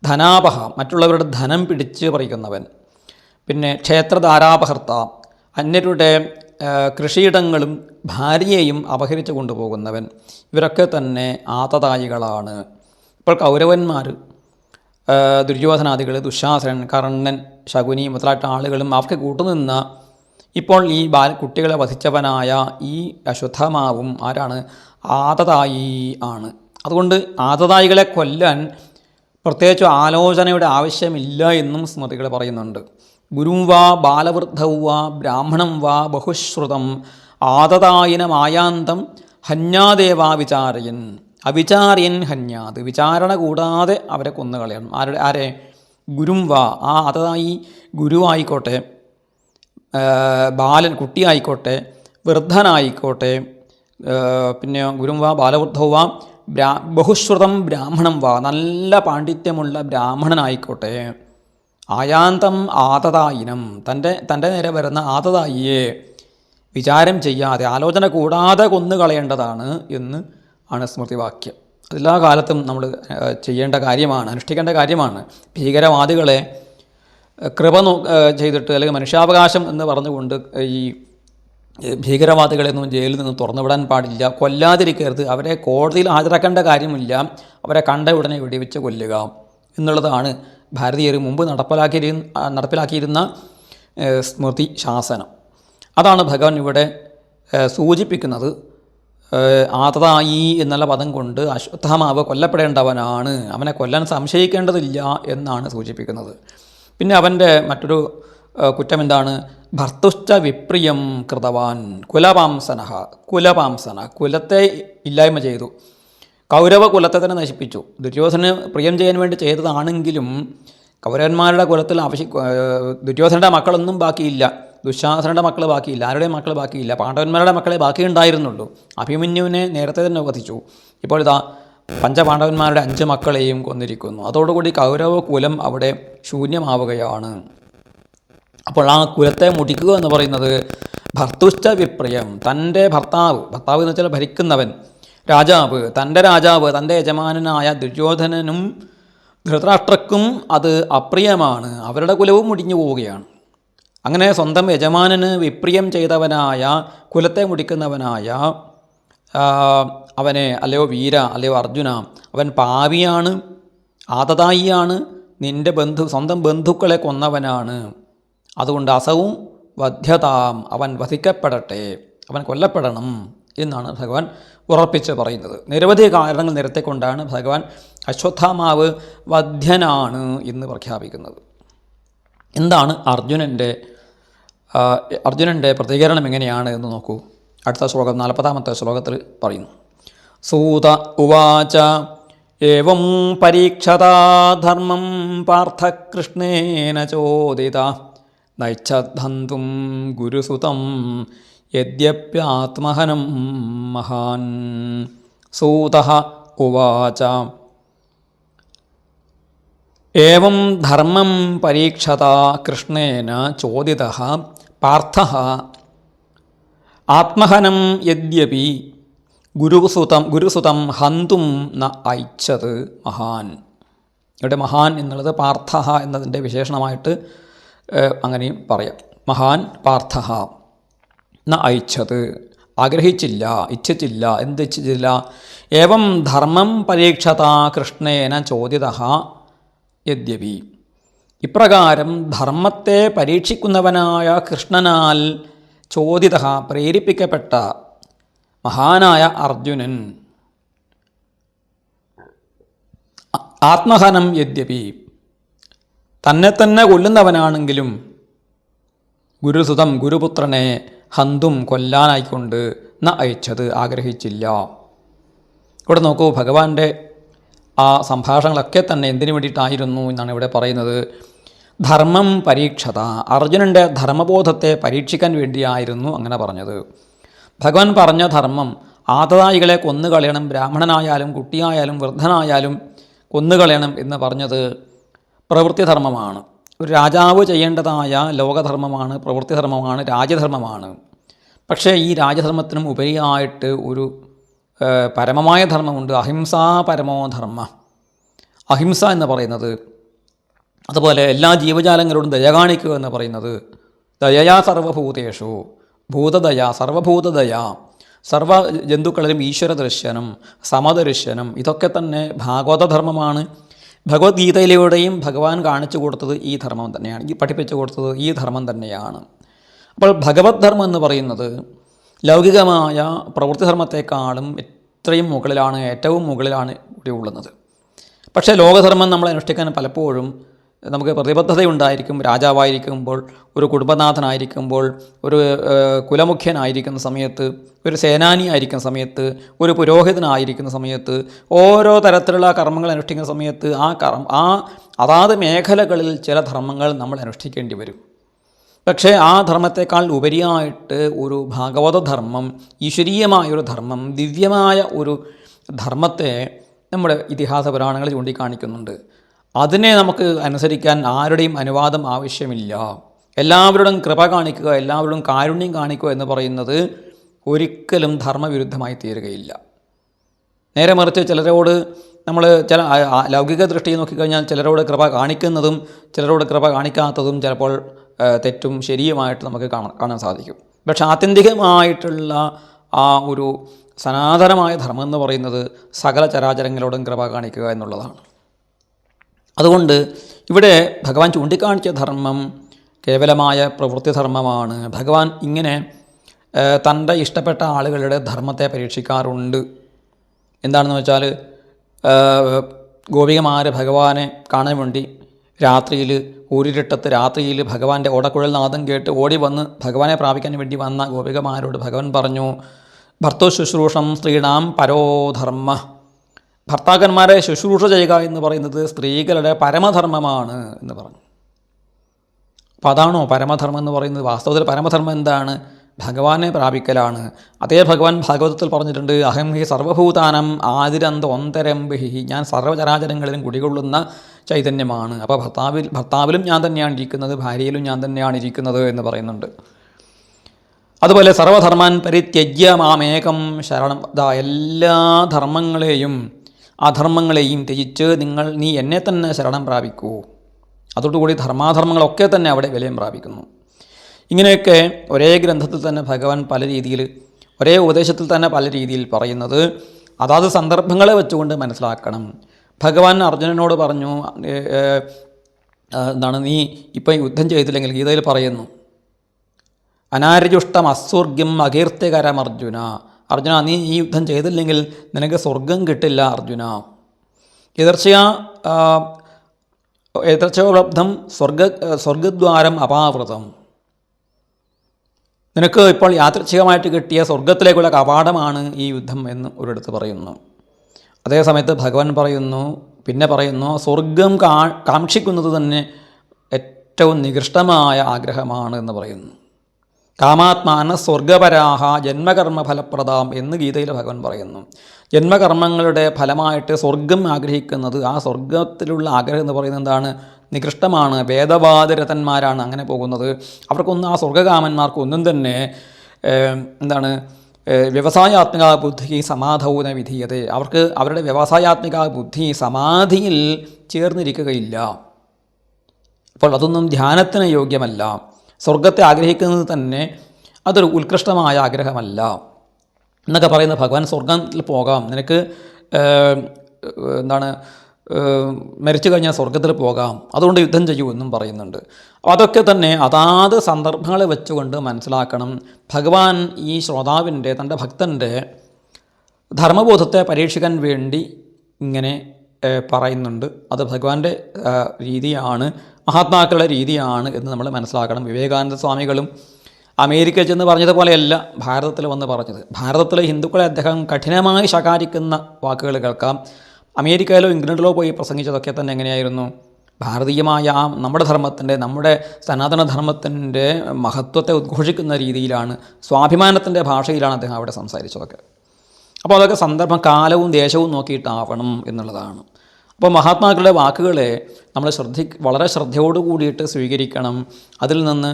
ധനാപഹ, മറ്റുള്ളവരുടെ ധനം പിടിച്ച് പറിക്കുന്നവൻ. പിന്നെ ക്ഷേത്രധാരാപഹർത്ത, അന്യരുടെ കൃഷിയിടങ്ങളും ഭാര്യയെയും അപഹരിച്ചു കൊണ്ടുപോകുന്നവൻ. ഇവരൊക്കെ തന്നെ ആതതായികളാണ്. ഇപ്പോൾ കൗരവന്മാർ, ദുര്യോധനാദികൾ, ദുശാസനൻ, കർണ്ണൻ, ശകുനി മുതലായിട്ട് ആളുകളും അവർക്ക് കൂട്ടുനിന്ന ഇപ്പോൾ ഈ കുട്ടികളെ വധിച്ചവനായ ഈ അശ്വത്ഥമാവും ആരാണ്? ആതതായി ആണ്. അതുകൊണ്ട് ആതതായികളെ കൊല്ലാൻ പ്രത്യേകിച്ച് ആലോചനയുടെ ആവശ്യമില്ല എന്നും സ്മൃതികൾ പറയുന്നുണ്ട്. ഗുരും വാ ബാലവൃദ്ധൗ വാ ബ്രാഹ്മണം വാ ബഹുശ്രുതം ആതതായിനമായാന്തം ഹന്യാദേവാ വിചാരയൻ. അവിചാര്യൻ ഹന്യാത്, വിചാരണ കൂടാതെ അവരെ കൊന്നുകളയണം. ആരെ? ഗുരും വാ, ആ ആതതായി ഗുരുവായിക്കോട്ടെ, ബാലൻ കുട്ടിയായിക്കോട്ടെ, വൃദ്ധനായിക്കോട്ടെ, പിന്നെ ഗുരും വാ ബാലവൃദ്ധൗ വാ ബഹുശ്രുതം ബ്രാഹ്മണം വാ, നല്ല പാണ്ഡിത്യമുള്ള ബ്രാഹ്മണനായിക്കോട്ടെ, ആയാന്തം ആതതായിനം, തൻ്റെ നേരെ വരുന്ന ആതതായിയെ വിചാരം ചെയ്യാതെ, ആലോചന കൂടാതെ കൊന്നുകളയേണ്ടതാണ് എന്ന് ആണ് സ്മൃതിവാക്യം. അതെല്ലാ കാലത്തും നമ്മൾ ചെയ്യേണ്ട കാര്യമാണ്, അനുഷ്ഠിക്കേണ്ട കാര്യമാണ്. ഭീകരവാദികളെ കൃപ ചെയ്തിട്ട് അല്ലെങ്കിൽ മനുഷ്യാവകാശം എന്ന് പറഞ്ഞുകൊണ്ട് ഈ ഭീകരവാദികളെയൊന്നും ജയിലിൽ നിന്ന് തുറന്നുവിടാൻ പാടില്ല, കൊല്ലാതിരിക്കരുത്, അവരെ കോടതിയിൽ ഹാജരാക്കേണ്ട കാര്യമില്ല, അവരെ കണ്ട ഉടനെ വെടിവെച്ച് കൊല്ലുക എന്നുള്ളതാണ് ഭാരതീയർ മുമ്പ് നടപ്പിലാക്കിയിരുന്ന സ്മൃതി ശാസനം. അതാണ് ഭഗവാൻ ഇവിടെ സൂചിപ്പിക്കുന്നത്. ആതതായി എന്നുള്ള പദം കൊണ്ട് അശ്വത്ഥമാവ് കൊല്ലപ്പെടേണ്ടവനാണ്, അവനെ കൊല്ലാൻ സംശയിക്കേണ്ടതില്ല എന്നാണ് സൂചിപ്പിക്കുന്നത്. പിന്നെ അവൻ്റെ മറ്റൊരു കുറ്റം എന്താണ്? ഭർത്തുശ്ച വിപ്രിയം കൃതവാൻ കുലപാംസന, കുലത്തെ ഇല്ലായ്മ ചെയ്തു. കൗരവ കുലത്തെ തന്നെ നശിപ്പിച്ചു. ദുര്യോധനന് പ്രിയം ചെയ്യാൻ വേണ്ടി ചെയ്തതാണെങ്കിലും കൗരവന്മാരുടെ കുലത്തിൽ ദുര്യോധനൻ്റെ മക്കളൊന്നും ബാക്കിയില്ല, ദുശാസനയുടെ മക്കൾ ബാക്കിയില്ല, ആരുടെയും മക്കൾ ബാക്കിയില്ല, പാണ്ഡവന്മാരുടെ മക്കളെ ബാക്കിയുണ്ടായിരുന്നുള്ളൂ. അഭിമന്യുവിനെ നേരത്തെ തന്നെ വധിച്ചു. ഇപ്പോൾ ഇതാ പഞ്ചപാണ്ഡവന്മാരുടെ 5 മക്കളെയും കൊന്നിരിക്കുന്നു. അതോടുകൂടി കൗരവ കുലം അവിടെ ശൂന്യമാവുകയാണ്. അപ്പോൾ ആ കുലത്തെ മുടിക്കുക എന്ന് പറയുന്നത് ഭർത്തുശ്ച വിപ്രിയം, തൻ്റെ ഭർത്താവ് എന്ന് വെച്ചാൽ ഭരിക്കുന്നവൻ, രാജാവ്, തൻ്റെ യജമാനനായ ദുര്യോധനനും ധൃതരാഷ്ട്രക്കും അത് അപ്രിയമാണ്. അവരുടെ കുലവും മുടിഞ്ഞു പോവുകയാണ്. അങ്ങനെ സ്വന്തം യജമാനന് വിപ്രിയം ചെയ്തവനായ, കുലത്തെ മുടിക്കുന്നവനായ അവനെ, അല്ലയോ വീര, അല്ലയോ അർജുന, അവൻ പാപിയാണ്, ആതതായിയാണ്, നിൻ്റെ സ്വന്തം ബന്ധുക്കളെ കൊന്നവനാണ്. അതുകൊണ്ട് അസവും വധ്യതാം, അവൻ വധിക്കപ്പെടട്ടെ, അവൻ കൊല്ലപ്പെടണം എന്നാണ് ഭഗവാൻ ഉറപ്പിച്ച് പറയുന്നത്. നിരവധി കാരണങ്ങൾ നിരത്തിക്കൊണ്ടാണ് ഭഗവാൻ അശ്വത്ഥമാവ് വധ്യനാണ് എന്ന് പ്രഖ്യാപിക്കുന്നത്. എന്താണ് അർജുനൻ്റെ പ്രതികരണം എങ്ങനെയാണ് എന്ന് നോക്കൂ. അടുത്ത ശ്ലോകം 40-ാമത്തെ ശ്ലോകത്തിൽ പറയുന്നു. സൂത ഉവാച ഏവം പരീക്ഷതാ ധർമ്മം പാർത്ഥകൃഷ്ണേന ചോദിത നൈച്ഛദ്ധന്തും ഗുരുസുതം യദ്യപ്യാത്മഹനം മഹാൻ. സൂതഃ ഉവാച ഏവം ധർമ്മം പരീക്ഷതാ കൃഷ്ണേന ചോദിതഃ പാർത്ഥഃ ആത്മഹനം യദ്യപി ഗുരുസുതം ഹന്തും ന ഐച്ഛത് മഹാൻ. ഇവിടെ മഹാൻ എന്നുള്ളത് പാർത്ഥഃ എന്നതിൻ്റെ വിശേഷണമായിട്ട് അങ്ങനെയും പറയാം. മഹാൻ പാർത്ഥഃ ന ഐച്ഛത്, ആഗ്രഹിച്ചില്ല, ഇച്ഛിച്ചില്ല. എന്തിച്ഛിച്ചില്ല? ഏവം ധർമ്മം പരീക്ഷതാ കൃഷ്ണേന ചോദിതഃ യദ്യപി, ഇപ്രകാരം ധർമ്മത്തെ പരീക്ഷിക്കുന്നവനായ കൃഷ്ണനാൽ പ്രേരിപ്പിക്കപ്പെട്ട മഹാനായ അർജുനൻ ആത്മഹനം യദ്യപി, തന്നെ തന്നെ കൊല്ലുന്നവനാണെങ്കിലും ഗുരുസുതം ഗുരുപുത്രനെ ഹന്തും കൊല്ലാനായിക്കൊണ്ട് അയച്ചത്, ആഗ്രഹിച്ചില്ല. ഇവിടെ നോക്കൂ, ഭഗവാന്റെ ആ സംഭാഷണങ്ങളൊക്കെ തന്നെ എന്തിനു വേണ്ടിയിട്ടായിരുന്നു എന്നാണ് ഇവിടെ പറയുന്നത്. ധർമ്മം പരീക്ഷത, അർജുനൻ്റെ ധർമ്മബോധത്തെ പരീക്ഷിക്കാൻ വേണ്ടിയായിരുന്നു അങ്ങനെ പറഞ്ഞത്. ഭഗവാൻ പറഞ്ഞ ധർമ്മം ആതതായികളെ കൊന്നുകളയണം, ബ്രാഹ്മണനായാലും കുട്ടിയായാലും വൃദ്ധനായാലും കൊന്നുകളയണം എന്ന് പറഞ്ഞത് പ്രവൃത്തിധർമ്മമാണ്. ഒരു രാജാവ് ചെയ്യേണ്ടതായ ലോകധർമ്മമാണ്, പ്രവൃത്തിധർമ്മമാണ്, രാജ്യധർമ്മമാണ്. പക്ഷേ ഈ രാജ്യധർമ്മത്തിനും ഉപരിയായിട്ട് ഒരു പരമമായ ധർമ്മമുണ്ട്. അഹിംസാ പരമോ ധർമ്മ. അഹിംസ എന്ന് പറയുന്നത്, അതുപോലെ എല്ലാ ജീവജാലങ്ങളോടും ദയ കാണിക്കുക എന്ന് പറയുന്നത്, ദയയാ സർവഭൂതേഷു, ഭൂതദയ, സർവഭൂതദയ, സർവ ജന്തുക്കളിലും ഈശ്വര ദർശനം, സമദർശനം, ഇതൊക്കെ തന്നെ ഭാഗവതധർമ്മമാണ്. ഭഗവത്ഗീതയിലൂടെയും ഭഗവാൻ കാണിച്ചു കൊടുത്തത് ഈ ധർമ്മം തന്നെയാണ്, ഈ പഠിപ്പിച്ചു കൊടുത്തത് ഈ ധർമ്മം തന്നെയാണ്. അപ്പോൾ ഭഗവത് ധർമ്മം എന്ന് പറയുന്നത് ലൗകികമായ പ്രവൃത്തിധർമ്മത്തെക്കാളും എത്രയും മുകളിലാണ്, ഏറ്റവും മുകളിലാണ് ഇവിടെ ഉള്ളത്. പക്ഷേ ലോകധർമ്മം നമ്മൾ അനുഷ്ഠിക്കാൻ പലപ്പോഴും നമുക്ക് പ്രതിബദ്ധതയുണ്ടായിരിക്കും. രാജാവായിരിക്കുമ്പോൾ, ഒരു കുടുംബനാഥനായിരിക്കുമ്പോൾ, ഒരു കുലമുഖ്യനായിരിക്കുന്ന സമയത്ത്, ഒരു സേനാനി ആയിരിക്കുന്ന സമയത്ത്, ഒരു പുരോഹിതനായിരിക്കുന്ന സമയത്ത്, ഓരോ തരത്തിലുള്ള കർമ്മങ്ങൾ അനുഷ്ഠിക്കുന്ന സമയത്ത് ആ അതാത് മേഖലകളിൽ ചില ധർമ്മങ്ങൾ നമ്മൾ അനുഷ്ഠിക്കേണ്ടി വരും. പക്ഷേ ആ ധർമ്മത്തെക്കാൾ ഉപരിയായിട്ട് ഒരു ഭാഗവത ധർമ്മം, ഈശ്വരീയമായൊരു ധർമ്മം, ദിവ്യമായ ഒരു ധർമ്മത്തെ നമ്മുടെ ഇതിഹാസ പുരാണങ്ങൾ ചൂണ്ടിക്കാണിക്കുന്നുണ്ട്. അതിനെ നമുക്ക് അനുസരിക്കാൻ ആരുടെയും അനുവാദം ആവശ്യമില്ല. എല്ലാവരുടെയും കൃപ കാണിക്കുക, എല്ലാവരുടെയും കാരുണ്യം കാണിക്കുക എന്ന് പറയുന്നത് ഒരിക്കലും ധർമ്മവിരുദ്ധമായി തീരുകയില്ല. നേരെ മറിച്ച് ചിലരോട് നമ്മൾ ചില ലൗകിക ദൃഷ്ടിയിൽ നോക്കിക്കഴിഞ്ഞാൽ ചിലരോട് കൃപ കാണിക്കുന്നതും ചിലരോട് കൃപ കാണിക്കാത്തതും ചിലപ്പോൾ തെറ്റും ശരിയുമായിട്ട് നമുക്ക് കാണാൻ സാധിക്കും. പക്ഷെ ആത്യന്തികമായിട്ടുള്ള ആ ഒരു സനാതനമായ ധർമ്മം എന്ന് പറയുന്നത് സകല ചരാചരങ്ങളോടും കൃപ കാണിക്കുക എന്നുള്ളതാണ്. അതുകൊണ്ട് ഇവിടെ ഭഗവാൻ ചൂണ്ടിക്കാണിച്ച ധർമ്മം കേവലമായ പ്രവൃത്തിധർമ്മമാണ്. ഭഗവാൻ ഇങ്ങനെ തൻ്റെ ഇഷ്ടപ്പെട്ട ആളുകളുടെ ധർമ്മത്തെ പരീക്ഷിക്കാറുണ്ട്. എന്താണെന്ന് വെച്ചാൽ, ഗോപികമാർ ഭഗവാനെ കാണാൻ വേണ്ടി രാത്രിയിൽ, ഊരിരട്ടത്ത് രാത്രിയിൽ ഭഗവാന്റെ ഓടക്കുഴൽ നാദം കേട്ട് ഓടി വന്ന് ഭഗവാനെ പ്രാപിക്കാൻ വേണ്ടി വന്ന ഗോപികമാരോട് ഭഗവാൻ പറഞ്ഞു, ഭർത്തൃ ശുശ്രൂഷം സ്ത്രീണാം പരോധർമ്മ. ഭർത്താക്കന്മാരെ ശുശ്രൂഷ ചെയ്യുക എന്ന് പറയുന്നത് സ്ത്രീകളുടെ പരമധർമ്മമാണ് എന്ന് പറഞ്ഞു. അപ്പോൾ അതാണോ പരമധർമ്മം എന്ന് പറയുന്നത്? വാസ്തവത്തിൽ പരമധർമ്മം എന്താണ്? ഭഗവാനെ പ്രാപിക്കലാണ്. അതേ ഭഗവാൻ ഭാഗവതത്തിൽ പറഞ്ഞിട്ടുണ്ട്, അഹം ഹി സർവഭൂതാനം ആദിരന്തോന്തരം ബഹി, ഞാൻ സർവ്വചരാചരങ്ങളിലും കുടികൊള്ളുന്ന ചൈതന്യമാണ്. അപ്പോൾ ഭർത്താവിലും ഞാൻ തന്നെയാണ് ഇരിക്കുന്നത്, ഭാര്യയിലും ഞാൻ തന്നെയാണ് ഇരിക്കുന്നത് എന്ന് പറയുന്നുണ്ട്. അതുപോലെ സർവധർമാൻ പരിത്യജ്യ മാമേകം ശരണം. എല്ലാ ധർമ്മങ്ങളെയും അധർമ്മങ്ങളെയും ത്യജിച്ച് നീ എന്നെ തന്നെ ശരണം പ്രാപിക്കൂ. അതോടുകൂടി ധർമാധർമ്മങ്ങളൊക്കെ തന്നെ അവിടെ വിലയം പ്രാപിക്കുന്നു. ഇങ്ങനെയൊക്കെ ഒരേ ഗ്രന്ഥത്തിൽ തന്നെ ഭഗവാൻ പല രീതിയിൽ, ഒരേ ഉപദേശത്തിൽ തന്നെ പല രീതിയിൽ പറയുന്നത് അതാത് സന്ദർഭങ്ങളെ വെച്ചുകൊണ്ട് മനസ്സിലാക്കണം. ഭഗവാൻ അർജുനനോട് പറഞ്ഞു, എന്താണ്, നീ ഇപ്പം യുദ്ധം ചെയ്തില്ലെങ്കിൽ, ഗീതയിൽ പറയുന്നു, അനാര്യജുഷ്ടം അസ്വർഗ്യം അകീർത്തികരം അർജുന. അർജുന, നീ ഈ യുദ്ധം ചെയ്തില്ലെങ്കിൽ നിനക്ക് സ്വർഗം കിട്ടില്ല അർജുന. യഥർച്ചോപലബ്ധം സ്വർഗദ്വാരം അപാവൃതം. നിനക്ക് ഇപ്പോൾ യാദൃച്ഛികമായിട്ട് കിട്ടിയ സ്വർഗത്തിലേക്കുള്ള കവാടമാണ് ഈ യുദ്ധം എന്ന് ഒരിടത്ത് പറയുന്നു. അതേസമയത്ത് ഭഗവാൻ പറയുന്നു സ്വർഗം കാക്ഷിക്കുന്നത് തന്നെ ഏറ്റവും നികൃഷ്ടമായ ആഗ്രഹമാണ് എന്ന് പറയുന്നു. കാമാത്മാന സ്വർഗപരാഹ ജന്മകർമ്മ ഫലപ്രദാം എന്ന് ഗീതയിൽ ഭഗവാൻ പറയുന്നു. ജന്മകർമ്മങ്ങളുടെ ഫലമായിട്ട് സ്വർഗം ആഗ്രഹിക്കുന്നത്, ആ സ്വർഗത്തിലുള്ള ആഗ്രഹം എന്ന് പറയുന്നത് എന്താണ്? നികൃഷ്ടമാണ്. വേദവാദരഥന്മാരാണ് അങ്ങനെ പോകുന്നത്. അവർക്കൊന്നും, ആ സ്വർഗകാമന്മാർക്കൊന്നും തന്നെ എന്താണ്, വ്യവസായാത്മിക ബുദ്ധി സമാധൗന വിധീയത. അവർക്ക് അവരുടെ വ്യവസായാത്മിക ബുദ്ധി സമാധിയിൽ ചേർന്നിരിക്കുകയില്ല. അപ്പോൾ അതൊന്നും ധ്യാനത്തിന് യോഗ്യമല്ല. സ്വർഗത്തെ ആഗ്രഹിക്കുന്നത് തന്നെ അതൊരു ഉത്കൃഷ്ടമായ ആഗ്രഹമല്ല എന്നൊക്കെ പറയുന്ന ഭഗവാൻ, സ്വർഗത്തിൽ പോകാം, നിനക്ക് എന്താണ്, മരിച്ചു കഴിഞ്ഞാൽ സ്വർഗത്തിൽ പോകാം, അതുകൊണ്ട് യുദ്ധം ചെയ്യൂ എന്നും പറയുന്നുണ്ട്. അപ്പോൾ അതൊക്കെ തന്നെ അതാത് സന്ദർഭങ്ങളെ വെച്ചുകൊണ്ട് മനസ്സിലാക്കണം. ഭഗവാൻ ഈ ശ്രോതാവിൻ്റെ, തൻ്റെ ഭക്തൻ്റെ ധർമ്മബോധത്തെ പരീക്ഷിക്കാൻ വേണ്ടി ഇങ്ങനെ പറയുന്നുണ്ട്. അത് ഭഗവാന്റെ രീതിയാണ്, മഹാത്മാക്കളുടെ രീതിയാണ് എന്ന് നമ്മൾ മനസ്സിലാക്കണം. വിവേകാനന്ദ സ്വാമികളും അമേരിക്കയിൽ ചെന്ന് പറഞ്ഞതുപോലെയല്ല ഭാരതത്തിൽ വന്ന് പറഞ്ഞത്. ഭാരതത്തിലെ ഹിന്ദുക്കളെ അദ്ദേഹം കഠിനമായി ശകാരിക്കുന്ന വാക്കുകൾ കേൾക്കാം. അമേരിക്കയിലോ ഇംഗ്ലണ്ടിലോ പോയി പ്രസംഗിച്ചതൊക്കെ തന്നെ എങ്ങനെയായിരുന്നു? ഭാരതീയമായ നമ്മുടെ ധർമ്മത്തിൻ്റെ, നമ്മുടെ സനാതനധർമ്മത്തിൻ്റെ മഹത്വത്തെ ഉദ്ഘോഷിക്കുന്ന രീതിയിലാണ്, സ്വാഭിമാനത്തിൻ്റെ ഭാഷയിലാണ് അദ്ദേഹം അവിടെ സംസാരിച്ചതൊക്കെ. അപ്പോൾ അതൊക്കെ സന്ദർഭം, കാലവും ദേശവും നോക്കിയിട്ടാവണം എന്നുള്ളതാണ്. അപ്പോൾ മഹാത്മാക്കളുടെ വാക്കുകളെ നമ്മൾ വളരെ ശ്രദ്ധയോടു കൂടിയിട്ട് സ്വീകരിക്കണം. അതിൽ നിന്ന്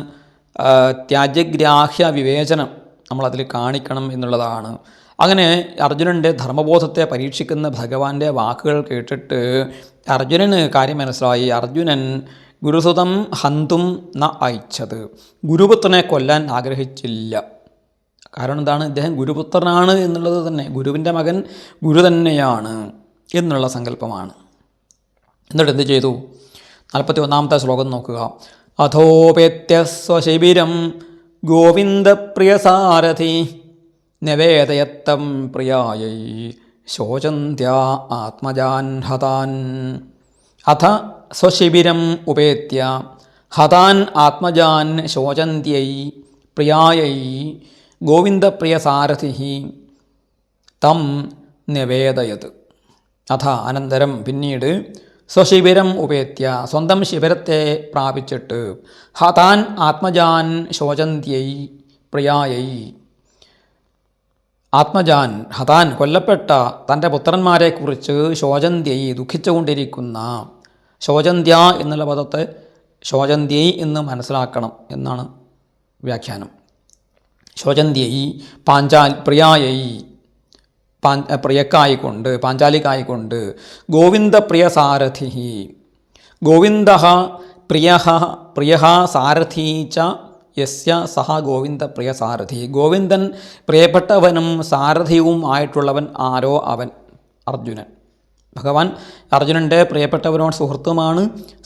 ത്യാജ്യഗ്രാഹ്യ വിവേചനം നമ്മളതിൽ കാണിക്കണം എന്നുള്ളതാണ്. അങ്ങനെ അർജുനൻ്റെ ധർമ്മബോധത്തെ പരീക്ഷിക്കുന്ന ഭഗവാന്റെ വാക്കുകൾ കേട്ടിട്ട് അർജുനന് കാര്യം മനസ്സിലായി. അർജുനൻ ഗുരുസുതം ഹന്തും ന അയിച്ചത്, ഗുരുപുത്രനെ കൊല്ലാൻ ആഗ്രഹിച്ചില്ല. കാരണം എന്താണ്? ഇദ്ദേഹം ഗുരുപുത്രനാണ് എന്നുള്ളത് തന്നെ, ഗുരുവിൻ്റെ മകൻ ഗുരു തന്നെയാണ് എന്നുള്ള സങ്കല്പമാണ്. എന്നിട്ട് എന്ത് ചെയ്തു? 41-ാമത്തെ ശ്ലോകം നോക്കുക. അധോപേത്യ സ്വശിബിരം ഗോവിന്ദപ്രിയസാരഥി നിവേദയത്തം പ്രിയായൈ ശോചന്ത്യ ആത്മജാൻ ഹതാൻ. അഥ സ്വശിബിരം ഉപേത്യ ഹതാൻ ആത്മജാൻ ശോചന്ത്यै പ്രിയായൈ ഗോവിന്ദപ്രിയസാരഥി തം നിവേദയത്. അഥ അനന്തരം പിന്നീട് സ്വശിബിരം ഉപേത്യ സ്വന്തം ശിബിരത്തെ പ്രാപിച്ചിട്ട് ഹതാൻ ആത്മജാൻ ശോചന്ത്यै പ്രിയായൈ ആത്മജാൻ ഹതാൻ കൊല്ലപ്പെട്ട തൻ്റെ പുത്രന്മാരെക്കുറിച്ച് ശോചന്ത്यै ദുഃഖിച്ചുകൊണ്ടിരിക്കുന്ന, ശോചന്ത്യ എന്നുള്ള പദത്തെ ശോചന്ത്यै എന്ന് മനസ്സിലാക്കണം എന്നാണ് വ്യാഖ്യാനം. ശോചന്ത്यै പ്രിയായൈ പ്രിയക്കായിക്കൊണ്ട്, പാഞ്ചാലിക്കായിക്കൊണ്ട് ഗോവിന്ദപ്രിയസാരഥി, ഗോവിന്ദ പ്രിയ സാരഥി ച യസ്യ സഹ ഗോവിന്ദപ്രിയസാരഥി. ഗോവിന്ദൻ പ്രിയപ്പെട്ടവനും സാരഥിയും ആയിട്ടുള്ളവൻ ആരോ അവൻ അർജുനൻ. ഭഗവാൻ അർജുനൻ്റെ പ്രിയപ്പെട്ടവനോട് സുഹൃത്തുമാണ്,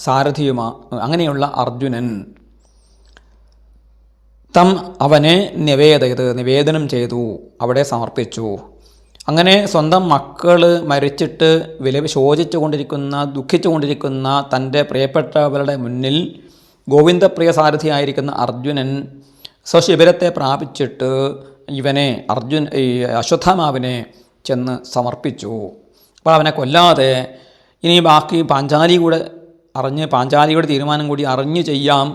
സാരഥിയുമാണ്. അങ്ങനെയുള്ള അർജുനൻ തം അവനെ നിവേദനം ചെയ്തു, അവിടെ സമർപ്പിച്ചു. അങ്ങനെ സ്വന്തം മക്കൾ മരിച്ചിട്ട് ശോചിച്ചു കൊണ്ടിരിക്കുന്ന, ദുഃഖിച്ചു കൊണ്ടിരിക്കുന്ന തൻ്റെ പ്രിയപ്പെട്ടവരുടെ മുന്നിൽ ഗോവിന്ദപ്രിയ സാരഥിയായിരിക്കുന്ന അർജുനൻ സ്വശിബിരത്തെ പ്രാപിച്ചിട്ട് ഇവനെ അശ്വത്ഥാമാവിനെ ചെന്ന് സമർപ്പിച്ചു. അപ്പോൾ അവനെ കൊല്ലാതെ ഇനി ബാക്കി പാഞ്ചാലിയുടെ തീരുമാനം കൂടി അറിഞ്ഞ് ചെയ്യാം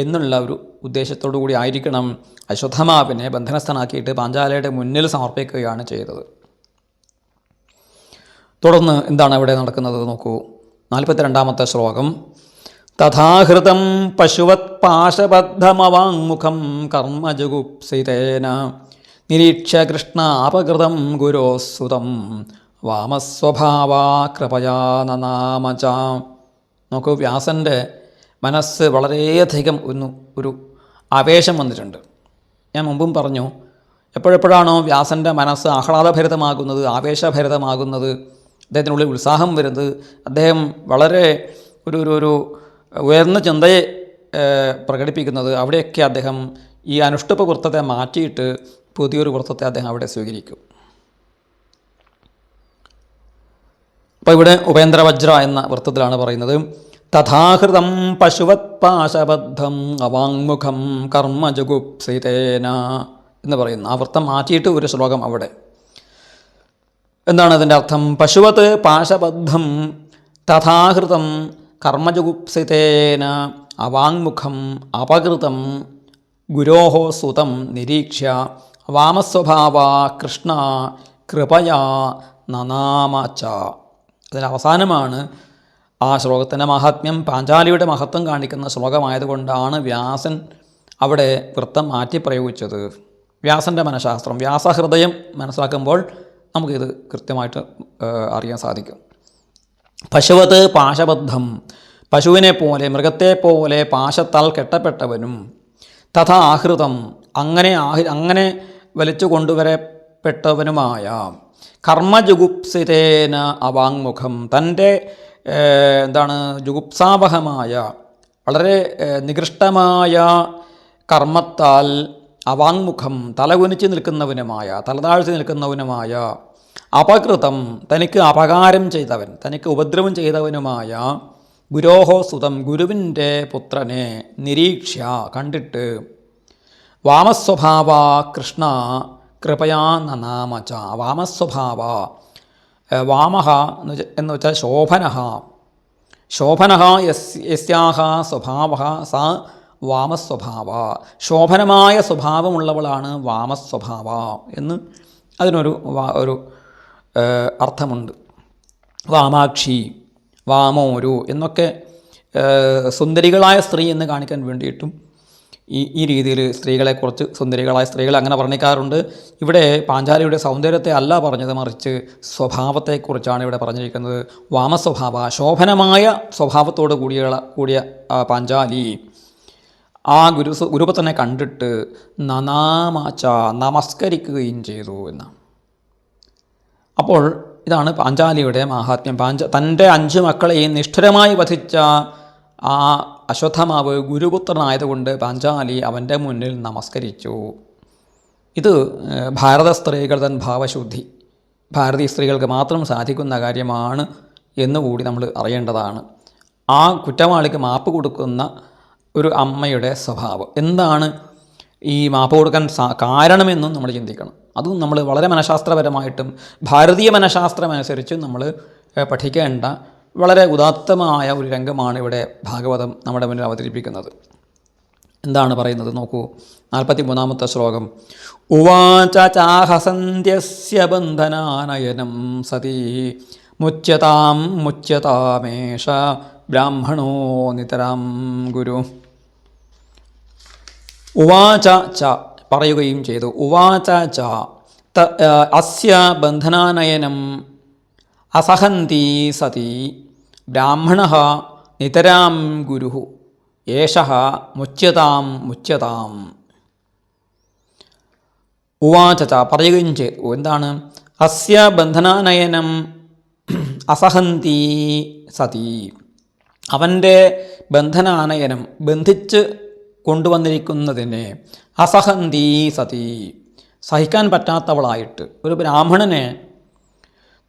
എന്നുള്ള ഒരു ഉദ്ദേശത്തോടു കൂടി ആയിരിക്കണം അശ്വത്ഥമാവിനെ ബന്ധനസ്ഥനാക്കിയിട്ട് പാഞ്ചാലിയുടെ മുന്നിൽ സമർപ്പിക്കുകയാണ് ചെയ്തത്. തുടർന്ന് എന്താണ് അവിടെ നടക്കുന്നത് നോക്കൂ. 42-ാമത്തെ ശ്ലോകം. തഥാഹൃതം പശുവത് പാശബദ്ധമവാങ്മുഖം കർമ്മജുഗുപ്സിതേന നിരീക്ഷ്യ കൃഷ്ണാപകൃതം ഗുരോസുതം വാമസ്വഭാവാ കൃപയാ നനാമച. നോക്കൂ, വ്യാസൻ്റെ മനസ്സ് വളരെയധികം ഒരു ആവേശം വന്നിട്ടുണ്ട്. ഞാൻ മുമ്പും പറഞ്ഞു, എപ്പോഴെപ്പോഴാണോ വ്യാസൻ്റെ മനസ്സ് ആഹ്ലാദഭരിതമാകുന്നത്, ആവേശഭരിതമാകുന്നത്, അദ്ദേഹത്തിനുള്ളിൽ ഉത്സാഹം വരുന്നത്, അദ്ദേഹം വളരെ ഒരു ഉയർന്ന ചിന്തയെ പ്രകടിപ്പിക്കുന്നത്, അവിടെയൊക്കെ അദ്ദേഹം ഈ അനുഷ്ഠുപ വൃത്തത്തെ മാറ്റിയിട്ട് പുതിയൊരു വൃത്തത്തെ അദ്ദേഹം അവിടെ സ്വീകരിക്കും. അപ്പോൾ ഇവിടെ ഉപേന്ദ്രവജ്ര എന്ന വൃത്തത്തിലാണ് പറയുന്നത്. തഥാഹൃതം പശുവത് പാശബദ്ധം അവാങ്മുഖം കർമ്മജുഗുപ്സിതേന എന്ന് പറയുന്നു. ആ വൃത്തം മാറ്റിയിട്ട് ഒരു ശ്ലോകം അവിടെ. എന്താണ് അതിൻ്റെ അർത്ഥം? പശുവത് പാശബദ്ധം തഥാഹൃതം കർമ്മജുഗുപ്സിതേന അവാങ്മുഖം അപകൃതം ഗുരോഹോ സുതം നിരീക്ഷ്യ വാമസ്വഭാവ കൃഷ്ണ കൃപയാ നനാമച. അതിൻ്റെ അവസാനമാണ് ആ ശ്ലോകത്തിൻ്റെ മഹാത്മ്യം, പാഞ്ചാലിയുടെ മഹത്വം കാണിക്കുന്ന ശ്ലോകമായതുകൊണ്ടാണ് വ്യാസൻ അവിടെ വൃത്തം മാറ്റി പ്രയോഗിച്ചത്. വ്യാസൻ്റെ മനഃശാസ്ത്രം, വ്യാസഹൃദയം മനസ്സിലാക്കുമ്പോൾ നമുക്കിത് കൃത്യമായിട്ട് അറിയാൻ സാധിക്കും. പശുവത് പാശബദ്ധം, പശുവിനെ പോലെ, മൃഗത്തെ പോലെ പാശത്താൽ കെട്ടപ്പെട്ടവനും, തഥാ ആഹൃതം, അങ്ങനെ വലിച്ചു കൊണ്ടുവരപ്പെട്ടവനുമായ, കർമ്മജുഗുപ്സിതേന അവാങ്മുഖം, തൻ്റെ ജുഗുപ്സാവഹമായ വളരെ നികൃഷ്ടമായ കർമ്മത്താൽ അവാങ്മുഖം തലകുനിച്ച് നിൽക്കുന്നവനുമായ, തലതാഴ്ത്തി നിൽക്കുന്നവനുമായ അപകൃതം തനിക്ക് അപകാരം ചെയ്തവൻ, തനിക്ക് ഉപദ്രവം ചെയ്തവനുമായ ഗുരോഹോ സുതം ഗുരുവിൻ്റെ പുത്രനെ നിരീക്ഷ്യ കണ്ടിട്ട് വാമസ്വഭാവ കൃഷ്ണ കൃപയാ നനാമച. വാമസ്വഭാവ, വാമഹ എന്ന് വെച്ചാൽ ശോഭനഃ. ശോഭനഃ യസ്യാഹ സ്വഭാവ സാ വാമസ്വഭാവ. ശോഭനമായ സ്വഭാവമുള്ളവളാണ് വാമസ്വഭാവ എന്ന് അതിനൊരു ഒരു അർത്ഥമുണ്ട്. വാമാക്ഷി, വാമോരു എന്നൊക്കെ സുന്ദരികളായ സ്ത്രീ എന്ന് കാണിക്കാൻ വേണ്ടിയിട്ടും ഈ രീതിയിൽ സ്ത്രീകളെക്കുറിച്ച്, സുന്ദരികളായ സ്ത്രീകളെ അങ്ങനെ വർണ്ണിക്കാറുണ്ട്. ഇവിടെ പാഞ്ചാലിയുടെ സൗന്ദര്യത്തെ അല്ല പറഞ്ഞത്, മറിച്ച് സ്വഭാവത്തെക്കുറിച്ചാണ് ഇവിടെ പറഞ്ഞിരിക്കുന്നത്. വാമസ്വഭാവ, ശോഭനമായ സ്വഭാവത്തോട് കൂടിയ പാഞ്ചാലി ആ ഗുരുപുത്രനെ കണ്ടിട്ട് നനാമച നമസ്കരിക്കുകയും ചെയ്തു എന്നാണ്. അപ്പോൾ ഇതാണ് പാഞ്ചാലിയുടെ മാഹാത്മ്യം. തൻ്റെ 5 മക്കളെയും നിഷ്ഠുരമായി വധിച്ച ആ അശ്വത്ഥമാവ് ഗുരുപുത്രനായതുകൊണ്ട് പാഞ്ചാലി അവൻ്റെ മുന്നിൽ നമസ്കരിച്ചു. ഇത് ഭാരത സ്ത്രീകൾ തൻ ഭാവശുദ്ധി, ഭാരതീയ സ്ത്രീകൾക്ക് മാത്രം സാധിക്കുന്ന കാര്യമാണ് എന്നുകൂടി നമ്മൾ അറിയേണ്ടതാണ്. ആ കുറ്റവാളിക്ക് മാപ്പ് കൊടുക്കുന്ന ഒരു അമ്മയുടെ സ്വഭാവം എന്താണ്, ഈ മാപ്പ് കൊടുക്കാൻ കാരണമെന്നും നമ്മൾ ചിന്തിക്കണം. അതും നമ്മൾ വളരെ മനഃശാസ്ത്രപരമായിട്ടും ഭാരതീയ മനഃശാസ്ത്രമനുസരിച്ചും നമ്മൾ പഠിക്കേണ്ട വളരെ ഉദാത്തമായ ഒരു രംഗമാണ് ഇവിടെ ഭാഗവതം നമ്മുടെ മുന്നിൽ അവതരിപ്പിക്കുന്നത്. എന്താണ് പറയുന്നത് നോക്കൂ. 43-ാമത്തെ ശ്ലോകം. ഉവാച ചാഹസന്ധ്യസ്യ ബന്ധനാനയനം സതി മുച്യതാമേഷ ബ്രാഹ്മണോ നിതരാം ഗുരു. ഉവാച ച പറയുകയും ചെയ്തു. ഉവാച ച അസ്യ ബന്ധനാനയനം അസഹന്തി സതി ബ്രാഹ്മണഃ നിതരാം ഗുരുഃ ഏഷഃ മുച്യതാം. ഉവാച ച പറയുകയും ചെയ്തു. എന്താണ്? അസ്യ ബന്ധനാനയനം അസഹന്തി സതി, അവൻ്റെ ബന്ധനാനയനം ബന്ധിച്ച് കൊണ്ടുവന്നിരിക്കുന്നതിനെ അസഹന്തി സതി സഹിക്കാൻ പറ്റാത്തവളായിട്ട് ഒരു ബ്രാഹ്മണനെ,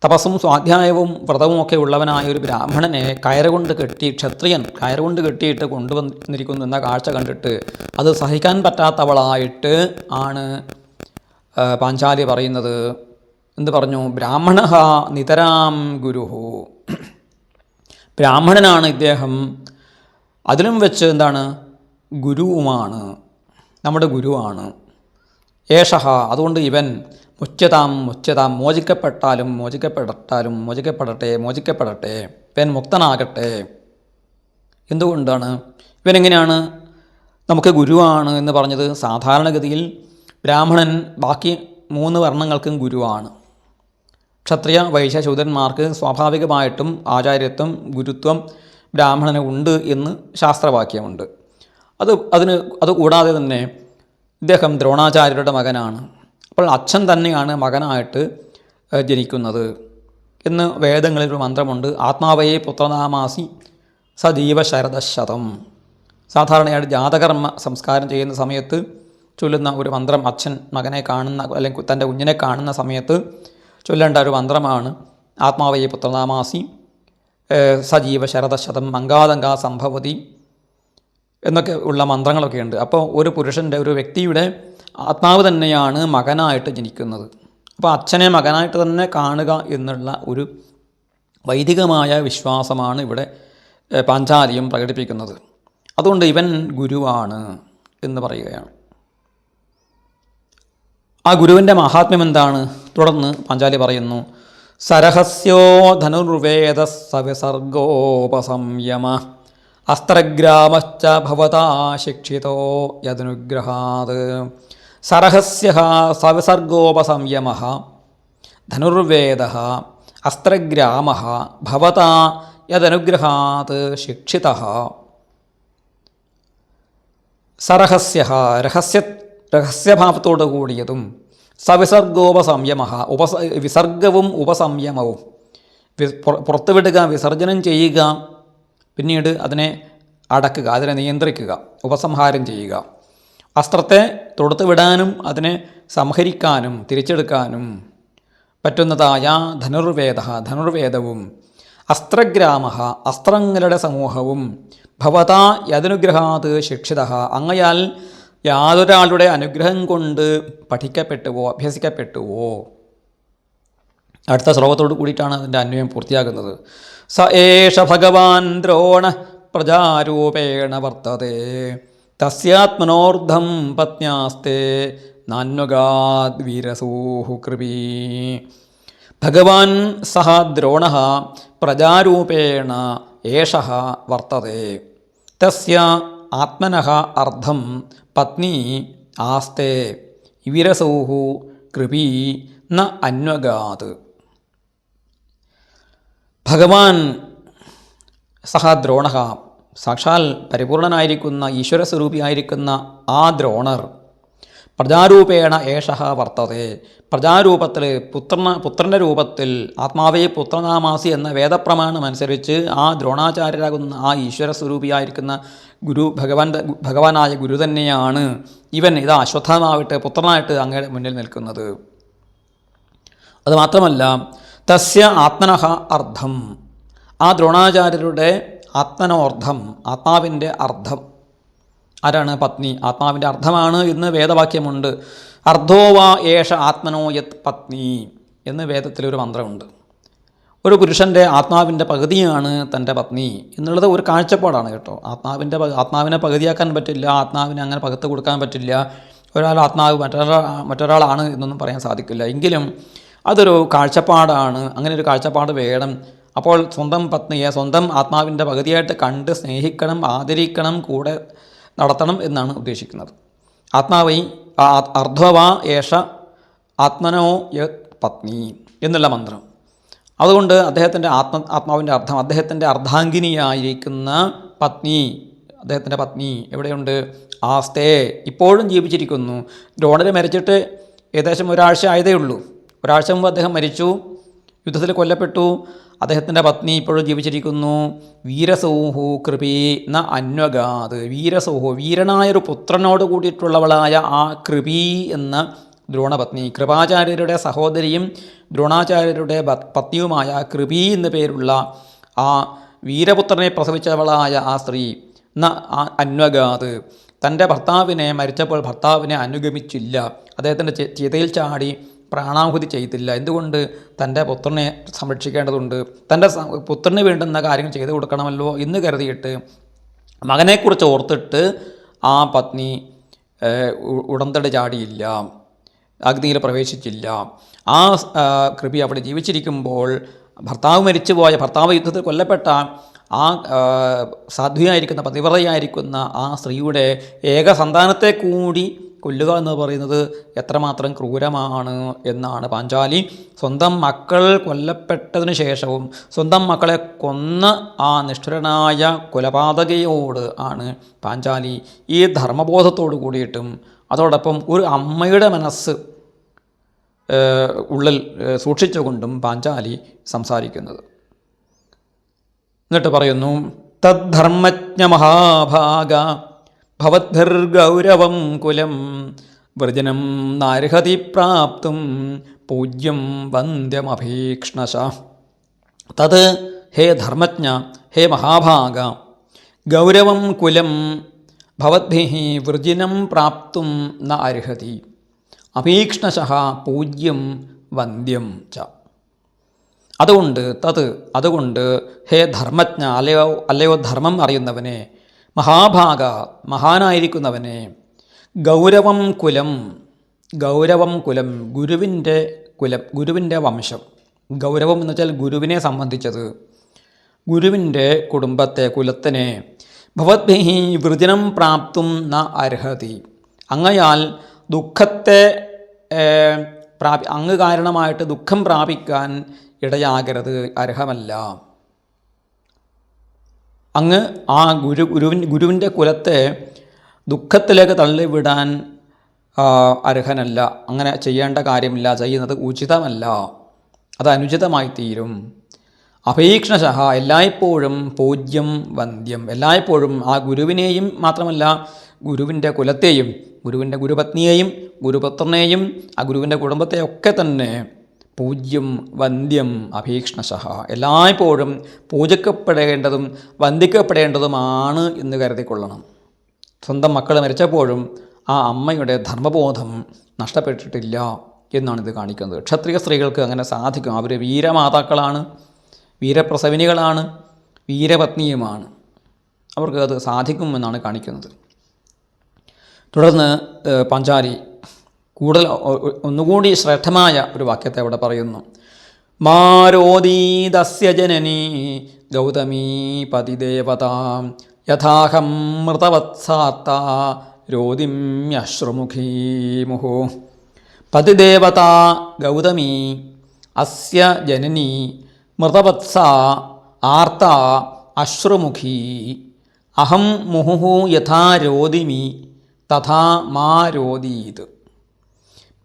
തപസ്സും സ്വാധ്യായവും വ്രതവും ഒക്കെ ഉള്ളവനായ ഒരു ബ്രാഹ്മണനെ കയറുകൊണ്ട് കെട്ടി, ക്ഷത്രിയൻ കയറുകൊണ്ട് കെട്ടിയിട്ട് കൊണ്ടുവന്നിരിക്കുന്നു എന്ന കാഴ്ച കണ്ടിട്ട് അത് സഹിക്കാൻ പറ്റാത്തവളായിട്ട് ആണ് പാഞ്ചാലി പറയുന്നത്. എന്ത് പറഞ്ഞു? ബ്രാഹ്മണഃ നിതരാം ഗുരുഃ, ബ്രാഹ്മണനാണ് ഇദ്ദേഹം, അതിലും വെച്ച് എന്താണ്, ഗുരുവുമാണ്, നമ്മുടെ ഗുരുവാണ്. ഏഷഃ, അതുകൊണ്ട് ഇവൻ മുച്യതാം മോചിക്കപ്പെടട്ടെ, ഇവൻ മുക്തനാകട്ടെ. എന്തുകൊണ്ടാണ് ഇവനെങ്ങനെയാണ് നമുക്ക് ഗുരുവാണ് എന്ന് പറഞ്ഞത്? സാധാരണഗതിയിൽ ബ്രാഹ്മണൻ ബാക്കി 3 വർണ്ണങ്ങൾക്കും ഗുരുവാണ്. ക്ഷത്രിയ വൈശ്യ ശൂദ്രന്മാർക്ക് സ്വാഭാവികമായിട്ടും ആചാര്യത്വം, ഗുരുത്വം ബ്രാഹ്മണന് ഉണ്ട് എന്ന് ശാസ്ത്രവാക്യമുണ്ട്. അതുകൂടാതെ തന്നെ ഇദ്ദേഹം ദ്രോണാചാര്യരുടെ മകനാണ്. അപ്പോൾ അച്ഛൻ തന്നെയാണ് മകനായിട്ട് ജനിക്കുന്നത് എന്ന് വേദങ്ങളിൽ ഒരു മന്ത്രമുണ്ട്. ആത്മാവയെ പുത്രനാമാസി സജീവ ശരദശതം. സാധാരണയായിട്ട് ജാതകർമ്മ സംസ്കാരം ചെയ്യുന്ന സമയത്ത് ചൊല്ലുന്ന ഒരു മന്ത്രം, അച്ഛൻ മകനെ കാണുന്ന അല്ലെങ്കിൽ തൻ്റെ കുഞ്ഞിനെ കാണുന്ന സമയത്ത് ചൊല്ലേണ്ട ഒരു മന്ത്രമാണ് ആത്മാവയെ പുത്രനാമാസി സജീവ ശരദശതം മങ്കാതങ്കാ സംഭവതി എന്നൊക്കെ ഉള്ള മന്ത്രങ്ങളൊക്കെ ഉണ്ട്. അപ്പോൾ ഒരു പുരുഷൻ്റെ, ഒരു വ്യക്തിയുടെ ആത്മാവ് തന്നെയാണ് മകനായിട്ട് ജനിക്കുന്നത്. അപ്പോൾ അച്ഛനെ മകനായിട്ട് തന്നെ കാണുക എന്നുള്ള ഒരു വൈദികമായ വിശ്വാസമാണ് ഇവിടെ പാഞ്ചാലിയും പ്രകടിപ്പിക്കുന്നത്. അതുകൊണ്ട് ഇവൻ ഗുരുവാണ് എന്ന് പറയുകയാണ്. ആ ഗുരുവിൻ്റെ മഹാത്മ്യം എന്താണ്? തുടർന്ന് പാഞ്ചാലി പറയുന്നു. സരഹസ്യോ ധനുർവേദ സവിസർഗോപസംയമ അസ്ത്രഗ്രാമശ്ച ഭവതാ ശിക്ഷിതോ യദനുഗ്രഹാത്. സരഹസ്യഃ സവിസർഗോപസംയമഃ ധനുർവേദഃ അസ്ത്രഗ്രാമഃ ഭവതാ യദനുഗ്രഹാത് ശിക്ഷിതഃ. സരഹസ്യഃ രഹസ്യഭാവത്തോടു കൂടിയതും, സവിസർഗോപസംയമഃ വിസർഗവും ഉപസംയമവും, പുറത്തുവിടുക, വിസർജനം ചെയ്യുക, പിന്നീട് അതിനെ അടക്കുക, അതിനെ നിയന്ത്രിക്കുക, ഉപസംഹാരം ചെയ്യുക. അസ്ത്രത്തെ തൊടുത്തുവിടാനും അതിനെ സംഹരിക്കാനും തിരിച്ചെടുക്കാനും പറ്റുന്നതായ ധനുർവേദവും അസ്ത്രഗ്രാമ അസ്ത്രങ്ങളുടെ സമൂഹവും ഭവതാ യദനുഗ്രഹാത് ശിക്ഷിത അങ്ങയാൽ യാതൊരാളുടെ അനുഗ്രഹം കൊണ്ട് പഠിക്കപ്പെട്ടുവോ അഭ്യസിക്കപ്പെട്ടുവോ. അടുത്ത ശ്ലോകത്തോട് കൂടിയിട്ടാണ് അതിൻ്റെ അന്വയം പൂർത്തിയാകുന്നത്. സ ഏഷ ഭഗവാൻ ദ്രോണ പ്രജാരൂപേണ വർത്തതേ തസ്യാത്മനോർദ്ധം പത്ന്യാസ്തേ നാന്വഗാദ്വീരസൂഹു കൃപീ. ഭഗവാൻ സഹ ദ്രോണ പ്രജാരൂപേണ ഏഷ വർത്തതേ തസ്യ ആത്മനഃ അർദ്ധം പത്നി ആസ്തേ വിരസൗഹു കൃപീ ന അന്വഗാത്. ഭഗവാൻ സഹ ദ്രോണ സാക്ഷാൽ പരിപൂർണനായിരിക്കുന്ന ഈശ്വരസ്വരൂപിയായിരിക്കുന്ന ആ ദ്രോണർ പ്രജാരൂപേണ ഏഷ വർത്തതേ പ്രജാരൂപത്തിൽ പുത്രൻ്റെ രൂപത്തിൽ ആത്മാവേ പുത്രനാമാസി എന്ന വേദപ്രമാണം അനുസരിച്ച് ആ ദ്രോണാചാര്യരാകുന്ന ആ ഈശ്വരസ്വരൂപിയായിരിക്കുന്ന ഭഗവാനായ ഗുരു തന്നെയാണ് ഇവൻ ഇതാ അശ്വത്ഥമാവട്ടെ പുത്രനായിട്ട് അങ്ങയുടെ മുന്നിൽ നിൽക്കുന്നത്. അതുമാത്രമല്ല തസ്യ ആത്മനഃ അർദ്ധം ആ ദ്രോണാചാര്യരുടെ ആത്മനോർദ്ധം ആത്മാവിൻ്റെ അർദ്ധം ആരാണ്? പത്നി. ആത്മാവിൻ്റെ അർദ്ധമാണ് എന്ന് വേദവാക്യമുണ്ട്. അർദ്ധോവാ ഏഷ ആത്മനോ യത് പത്നി എന്ന് വേദത്തിലൊരു മന്ത്രമുണ്ട്. ഒരു പുരുഷൻ്റെ ആത്മാവിൻ്റെ പകുതിയാണ് തൻ്റെ പത്നി എന്നുള്ളത് ഒരു കാഴ്ചപ്പാടാണ് കേട്ടോ. ആത്മാവിനെ പകുതിയാക്കാൻ പറ്റില്ല, ആത്മാവിനെ അങ്ങനെ പകുത്ത് കൊടുക്കാൻ പറ്റില്ല. ഒരാൾ ആത്മാവ് മറ്റൊരാളാണ് എന്നൊന്നും പറയാൻ സാധിക്കില്ല. എങ്കിലും അതൊരു കാഴ്ചപ്പാടാണ്. അങ്ങനെ ഒരു കാഴ്ചപ്പാട് വേണം. അപ്പോൾ സ്വന്തം പത്നിയെ സ്വന്തം ആത്മാവിൻ്റെ പകുതിയായിട്ട് കണ്ട് സ്നേഹിക്കണം, ആദരിക്കണം, കൂടെ നടത്തണം എന്നാണ് ഉദ്ദേശിക്കുന്നത്. ആത്മാവൈ അർദ്ധവാ ഏഷ ആത്മനോ യ പത്നി എന്നുള്ള മന്ത്രം. അതുകൊണ്ട് ആത്മാവിൻ്റെ അർത്ഥം അദ്ദേഹത്തിൻ്റെ അർദ്ധാംഗിനിയായിരിക്കുന്ന പത്നി, അദ്ദേഹത്തിൻ്റെ പത്നി എവിടെയുണ്ട്? ആസ്തേ ഇപ്പോഴും ജീവിച്ചിരിക്കുന്നു. ദ്രോണർ മരിച്ചിട്ട് ഏകദേശം ഒരാഴ്ച ആയതേ ഉള്ളൂ. ഒരാഴ്ച മുമ്പ് അദ്ദേഹം മരിച്ചു, യുദ്ധത്തിൽ കൊല്ലപ്പെട്ടു. അദ്ദേഹത്തിൻ്റെ പത്നി ഇപ്പോഴും ജീവിച്ചിരിക്കുന്നു. വീരസൗഹു കൃപീ ന അന്വഗാത്. വീരസൗഹു വീരനായൊരു പുത്രനോട് കൂടിയിട്ടുള്ളവളായ ആ കൃപീ എന്ന ദ്രോണപത്നി, കൃപാചാര്യരുടെ സഹോദരിയും ദ്രോണാചാര്യരുടെ പത്നിയുമായ കൃപീ എന്നു പേരുള്ള ആ വീരപുത്രനെ പ്രസവിച്ചവളായ ആ സ്ത്രീ ന അന്വഗാത് തൻ്റെ മരിച്ചപ്പോൾ ഭർത്താവിനെ അനുഗമിച്ചില്ല. അദ്ദേഹത്തിൻ്റെ ചിതയിൽ ചാടി പ്രാണാഹുതി ചെയ്തില്ല. എന്തുകൊണ്ട്? തൻ്റെ പുത്രനെ സംരക്ഷിക്കേണ്ടതുണ്ട്, തൻ്റെ പുത്രന് വേണ്ടുന്ന കാര്യങ്ങൾ ചെയ്തു കൊടുക്കണമല്ലോ എന്ന് കരുതിയിട്ട് മകനെക്കുറിച്ച് ഓർത്തിട്ട് ആ പത്നി ഉടന്തടി ചാടിയില്ല, അഗ്നിയിൽ പ്രവേശിച്ചില്ല. ആ കൃപി അവിടെ ജീവിച്ചിരിക്കുമ്പോൾ ഭർത്താവ് യുദ്ധത്തിൽ കൊല്ലപ്പെട്ട ആ സാധ്വിയായിരിക്കുന്ന പതിവ്രതയായിരിക്കുന്ന ആ സ്ത്രീയുടെ ഏക സന്താനത്തെ കൂടി കൊല്ലുക എന്ന് പറയുന്നത് എത്രമാത്രം ക്രൂരമാണ് എന്നാണ് പാഞ്ചാലി സ്വന്തം മക്കൾ കൊല്ലപ്പെട്ടതിന് ശേഷവും സ്വന്തം മക്കളെ കൊന്ന ആ നിഷ്ഠുരനായ കൊലപാതകയോട് ആണ് പാഞ്ചാലി ഈ ധർമ്മബോധത്തോടു കൂടിയിട്ടും അതോടൊപ്പം ഒരു അമ്മയുടെ മനസ്സ് ഉള്ളിൽ സൂക്ഷിച്ചുകൊണ്ടും പാഞ്ചാലി സംസാരിക്കുന്നത്. എന്നിട്ട് പറയുന്നു, തദ്ധർമ്മജ്ഞ മഹാഭാഗ ഭവദ്ഭിർഗൗരവം കുലം വൃജനം നാർഹതി പ്രാപ്തും പൂജ്യം വന്ദ്യമഭീക്ഷ്ണശ. തത് ഹേ ധർമ്മജ്ഞ, ഹേ മഹാഭാഗ, ഗൗരവം കുലം ഭവദ്ഭിഃ വൃജിനം പ്രാപ്തും ന അർഹതി അഭീക്ഷ്ണശഃ പൂജ്യം വന്ദ്യം ച. അതുകൊണ്ട് ഹേ ധർമ്മജ്ഞ, അല്ലയോ ധർമ്മം അറിയുന്നവനെ, മഹാഭാഗ മഹാനായിരിക്കുന്നവനെ, ഗൗരവം കുലം ഗുരുവിൻ്റെ വംശം. ഗൗരവം എന്ന് വെച്ചാൽ ഗുരുവിനെ സംബന്ധിച്ചത്, ഗുരുവിൻ്റെ കുലത്തിനെ, ഭവദ്ഭിഃ വൃജനം പ്രാപ്തും ന അർഹതി അങ്ങയാൽ ദുഃഖത്തെ അങ്ങ് കാരണമായിട്ട് ദുഃഖം പ്രാപിക്കാൻ ഇടയാകരുത്, അർഹമല്ല. അങ്ങ് ആ ഗുരുവിൻ്റെ കുലത്തെ ദുഃഖത്തിലേക്ക് തള്ളിവിടാൻ അർഹനല്ല. അങ്ങനെ ചെയ്യേണ്ട കാര്യമില്ല, ചെയ്യുന്നത് ഉചിതമല്ല, അത് അനുചിതമായി തീരും. അഭീക്ഷ്ണശഃ എല്ലായ്പ്പോഴും പൂജ്യം വന്ദ്യം, എല്ലായ്പ്പോഴും ആ ഗുരുവിനെയും മാത്രമല്ല ഗുരുവിൻ്റെ കുലത്തെയും ഗുരുവിൻ്റെ ഗുരുപത്നിയെയും ഗുരുപുത്രനെയും ആ ഗുരുവിൻ്റെ കുടുംബത്തെയൊക്കെ തന്നെ പൂജ്യം വന്ദ്യം അഭീക്ഷ്ണശഃ, എല്ലായ്പ്പോഴും പൂജിക്കപ്പെടേണ്ടതും വന്ദിക്കപ്പെടേണ്ടതുമാണ് എന്ന് കരുതിക്കൊള്ളണം. സ്വന്തം മക്കൾ മരിച്ചപ്പോഴും ആ അമ്മയുടെ ധർമ്മബോധം നഷ്ടപ്പെട്ടിട്ടില്ല എന്നാണിത് കാണിക്കുന്നത്. ക്ഷത്രിയ സ്ത്രീകൾക്ക് അങ്ങനെ സാധിക്കും. അവർ വീരമാതാക്കളാണ്, വീരപ്രസവിനികളാണ്, വീരപത്നിയുമാണ്. അവർക്ക് അത് സാധിക്കുമെന്നാണ് കാണിക്കുന്നത്. തുടർന്ന് പാഞ്ചാലി കൂടുതൽ ഒന്നുകൂടി ശ്രേഷ്ഠമായ ഒരു വാക്യത്തെ അവിടെ പറയുന്നു. മാരോദീതസ്യ ജനനീ ഗൗതമീ പതിദേവത യഥാഹം മൃതവത്സാത്ത രോദിമ്യശ്രുമുഖീ മുഹു. പതിദേവത ഗൗതമീ അസ്യ ജനനീ മൃതവത്സ ആർത്ത അശ്രുമുഖീ അഹം മുഹുഹു യഥാ രോദിമി തഥാ മാ രോദീത്.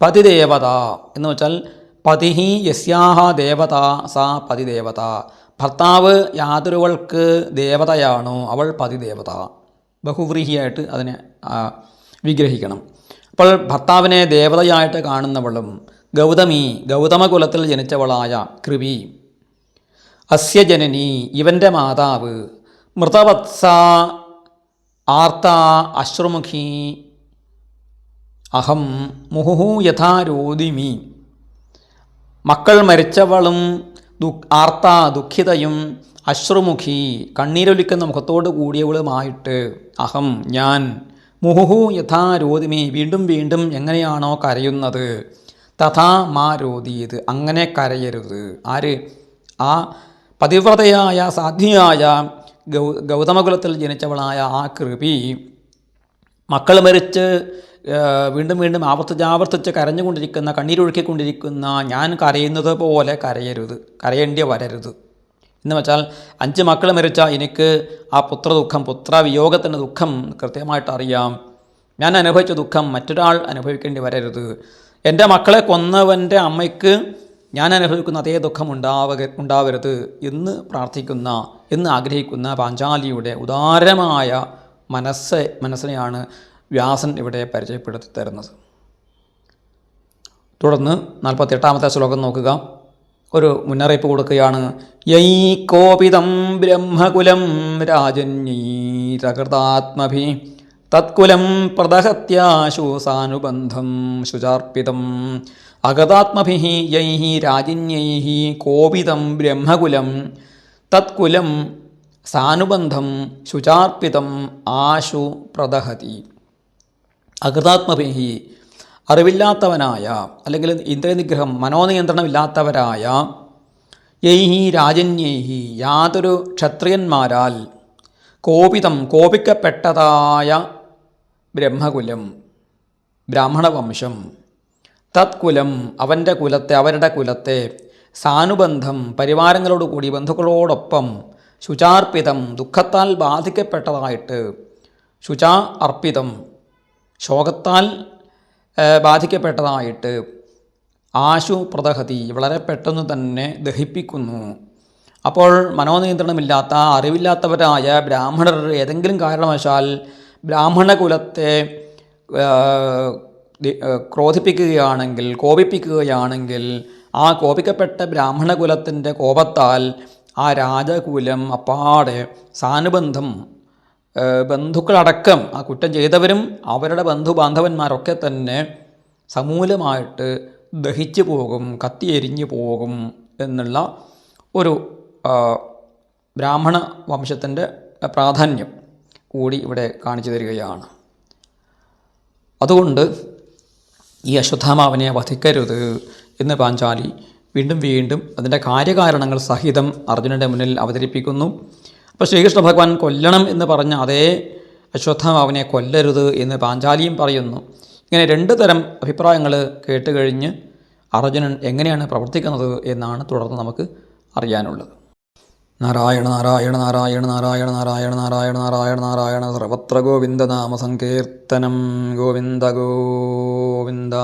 പതിദേവത എന്ന് വെച്ചാൽ പതിഹി യസ്യാഹ ദേവത സാ പതിദേവത. ഭർത്താവ് യാതൊരുവൾക്ക് ദേവതയാണോ അവൾ പതിദേവത. ബഹുവ്രീഹിയായിട്ട് അതിനെ വിഗ്രഹിക്കണം. അപ്പോൾ ഭർത്താവിനെ ദേവതയായിട്ട് കാണുന്നവളും ഗൗതമി, ഗൗതമകുലത്തിൽ ജനിച്ചവളായ കൃപി, അസ്യ ജനനി ഇവൻ്റെ മാതാവ്, മൃതവത്സ ആർത്ത അശ്രുമുഖി അഹം മുഹുഹു യഥാ രോദിമി. മക്കൾ മരിച്ചവളും ആർത്ത ദുഃഖിതയും അശ്രുമുഖി കണ്ണീരൊലിക്കുന്ന മുഖത്തോട് കൂടിയവളുമായിട്ട് അഹം ഞാൻ, മുഹുഹു യഥാ രോദിമി വീണ്ടും വീണ്ടും എങ്ങനെയാണോ കരയുന്നത്, തഥാ മാ രോദീത് അങ്ങനെ കരയരുത്. ആര്? ആ പതിവ്രതയായ സാധ്വിയായ ഗൗതമകുലത്തിൽ ജനിച്ചവളായ ആ കൃപി മക്കൾ മരിച്ച് വീണ്ടും വീണ്ടും ആവർത്തിച്ച് കരഞ്ഞുകൊണ്ടിരിക്കുന്ന, കണ്ണീരൊഴുക്കിക്കൊണ്ടിരിക്കുന്ന ഞാൻ കരയുന്നത് പോലെ കരയരുത്, കരയേണ്ടി വരരുത്. എന്ന് വെച്ചാൽ 5 മക്കൾ മരിച്ച എനിക്ക് ആ പുത്രദുഃഖം, പുത്രവിയോഗത്തിൻ്റെ ദുഃഖം കൃത്യമായിട്ട് അറിയാം. ഞാൻ അനുഭവിച്ച ദുഃഖം മറ്റൊരാൾ അനുഭവിക്കേണ്ടി വരരുത്. എൻ്റെ മക്കളെ കൊന്നവൻ്റെ അമ്മയ്ക്ക് ഞാൻ അനുഭവിക്കുന്ന അതേ ദുഃഖം ഉണ്ടാവരുത് എന്ന് പ്രാർത്ഥിക്കുന്ന, എന്ന് ആഗ്രഹിക്കുന്ന പാഞ്ചാലിയുടെ ഉദാരമായ മനസ്സിനെയാണ് വ്യാസൻ ഇവിടെ പരിചയപ്പെടുത്തി തരുന്നത്. തുടർന്ന് 48-ാമത്തെ ശ്ലോകം നോക്കുക. ഒരു മുന്നറിയിപ്പ് കൊടുക്കുകയാണ്. യൈ കോപിതം ബ്രഹ്മകുലം രാജന്യൈരകൃതാത്മഭി തത്കുലം പ്രദഹത്യാശു സാനുബന്ധം ശുചാർപ്പിതം. അകൃതാത്മഭി യൈ രാജന്യൈ കോപിതം ബ്രഹ്മകുലം തത്കുലം സാനുബന്ധം ശുചാർപ്പിതം ആശു പ്രദഹതി. അകൃതാത്മഭി അറിവില്ലാത്തവനായ, അല്ലെങ്കിൽ ഇന്ദ്രിയനിഗ്രഹം മനോനിയന്ത്രണമില്ലാത്തവരായ, യൈഹി രാജന്യൈഹി യാതൊരു ക്ഷത്രിയന്മാരാൽ, കോപിതം കോപിക്കപ്പെട്ടതായ ബ്രഹ്മകുലം ബ്രാഹ്മണവംശം, തത്കുലം അവൻ്റെ കുലത്തെ, അവരുടെ കുലത്തെ, സാനുബന്ധം പരിവാരങ്ങളോടുകൂടി ബന്ധുക്കളോടൊപ്പം, ശുചാർപ്പിതം ദുഃഖത്താൽ ബാധിക്കപ്പെട്ടതായിട്ട്, ശുചാ അർപ്പിതം ശോകത്താൽ ബാധിക്കപ്പെട്ടതായിട്ട്, ആശു പ്രദഹതി വളരെ പെട്ടെന്ന് തന്നെ ദഹിപ്പിക്കുന്നു. അപ്പോൾ മനോനിയന്ത്രണമില്ലാത്ത, അറിവില്ലാത്തവരായ ബ്രാഹ്മണർ ഏതെങ്കിലും കാരണവശാൽ ബ്രാഹ്മണകുലത്തെ ക്രോധിപ്പിക്കുകയാണെങ്കിൽ, കോപിപ്പിക്കുകയാണെങ്കിൽ, ആ കോപിക്കപ്പെട്ട ബ്രാഹ്മണകുലത്തിൻ്റെ കോപത്താൽ ആ രാജകുലം അപ്പാടെ സാനുബന്ധം ബന്ധുക്കളടക്കം, ആ കുറ്റം ചെയ്തവരും അവരുടെ ബന്ധുബാന്ധവന്മാരൊക്കെ തന്നെ സമൂലമായിട്ട് ദഹിച്ചു പോകും, കത്തിയെരിഞ്ഞു പോകും എന്നുള്ള ഒരു ബ്രാഹ്മണ വംശത്തിൻ്റെ പ്രാധാന്യം കൂടി ഇവിടെ കാണിച്ചു തരികയാണ്. അതുകൊണ്ട് ഈ അശ്വത്ഥാമാവിനെ വധിക്കരുത് എന്ന് പാഞ്ചാലി വീണ്ടും വീണ്ടും അതിൻ്റെ കാര്യകാരണങ്ങൾ സഹിതം അർജുനൻ്റെ മുന്നിൽ അവതരിപ്പിക്കുന്നു. അപ്പോൾ ശ്രീകൃഷ്ണ ഭഗവാൻ കൊല്ലണം എന്ന് പറഞ്ഞ അതേ അശ്വത്ഥാമാവിനെ കൊല്ലരുത് എന്ന് പാഞ്ചാലിയും പറയുന്നു. ഇങ്ങനെ 2 തരം അഭിപ്രായങ്ങൾ കേട്ടുകഴിഞ്ഞ് അർജുനൻ എങ്ങനെയാണ് പ്രവർത്തിക്കുന്നത് എന്നാണ് തുടർന്ന് നമുക്ക് അറിയാനുള്ളത്. നാരായണ നാരായണ നാരായണ നാരായണ നാരായണ നാരായണ നാരായണ നാരായണ സർവത്ര ഗോവിന്ദ നാമ സങ്കീർത്തനം. ഗോവിന്ദ ഗോവിന്ദ.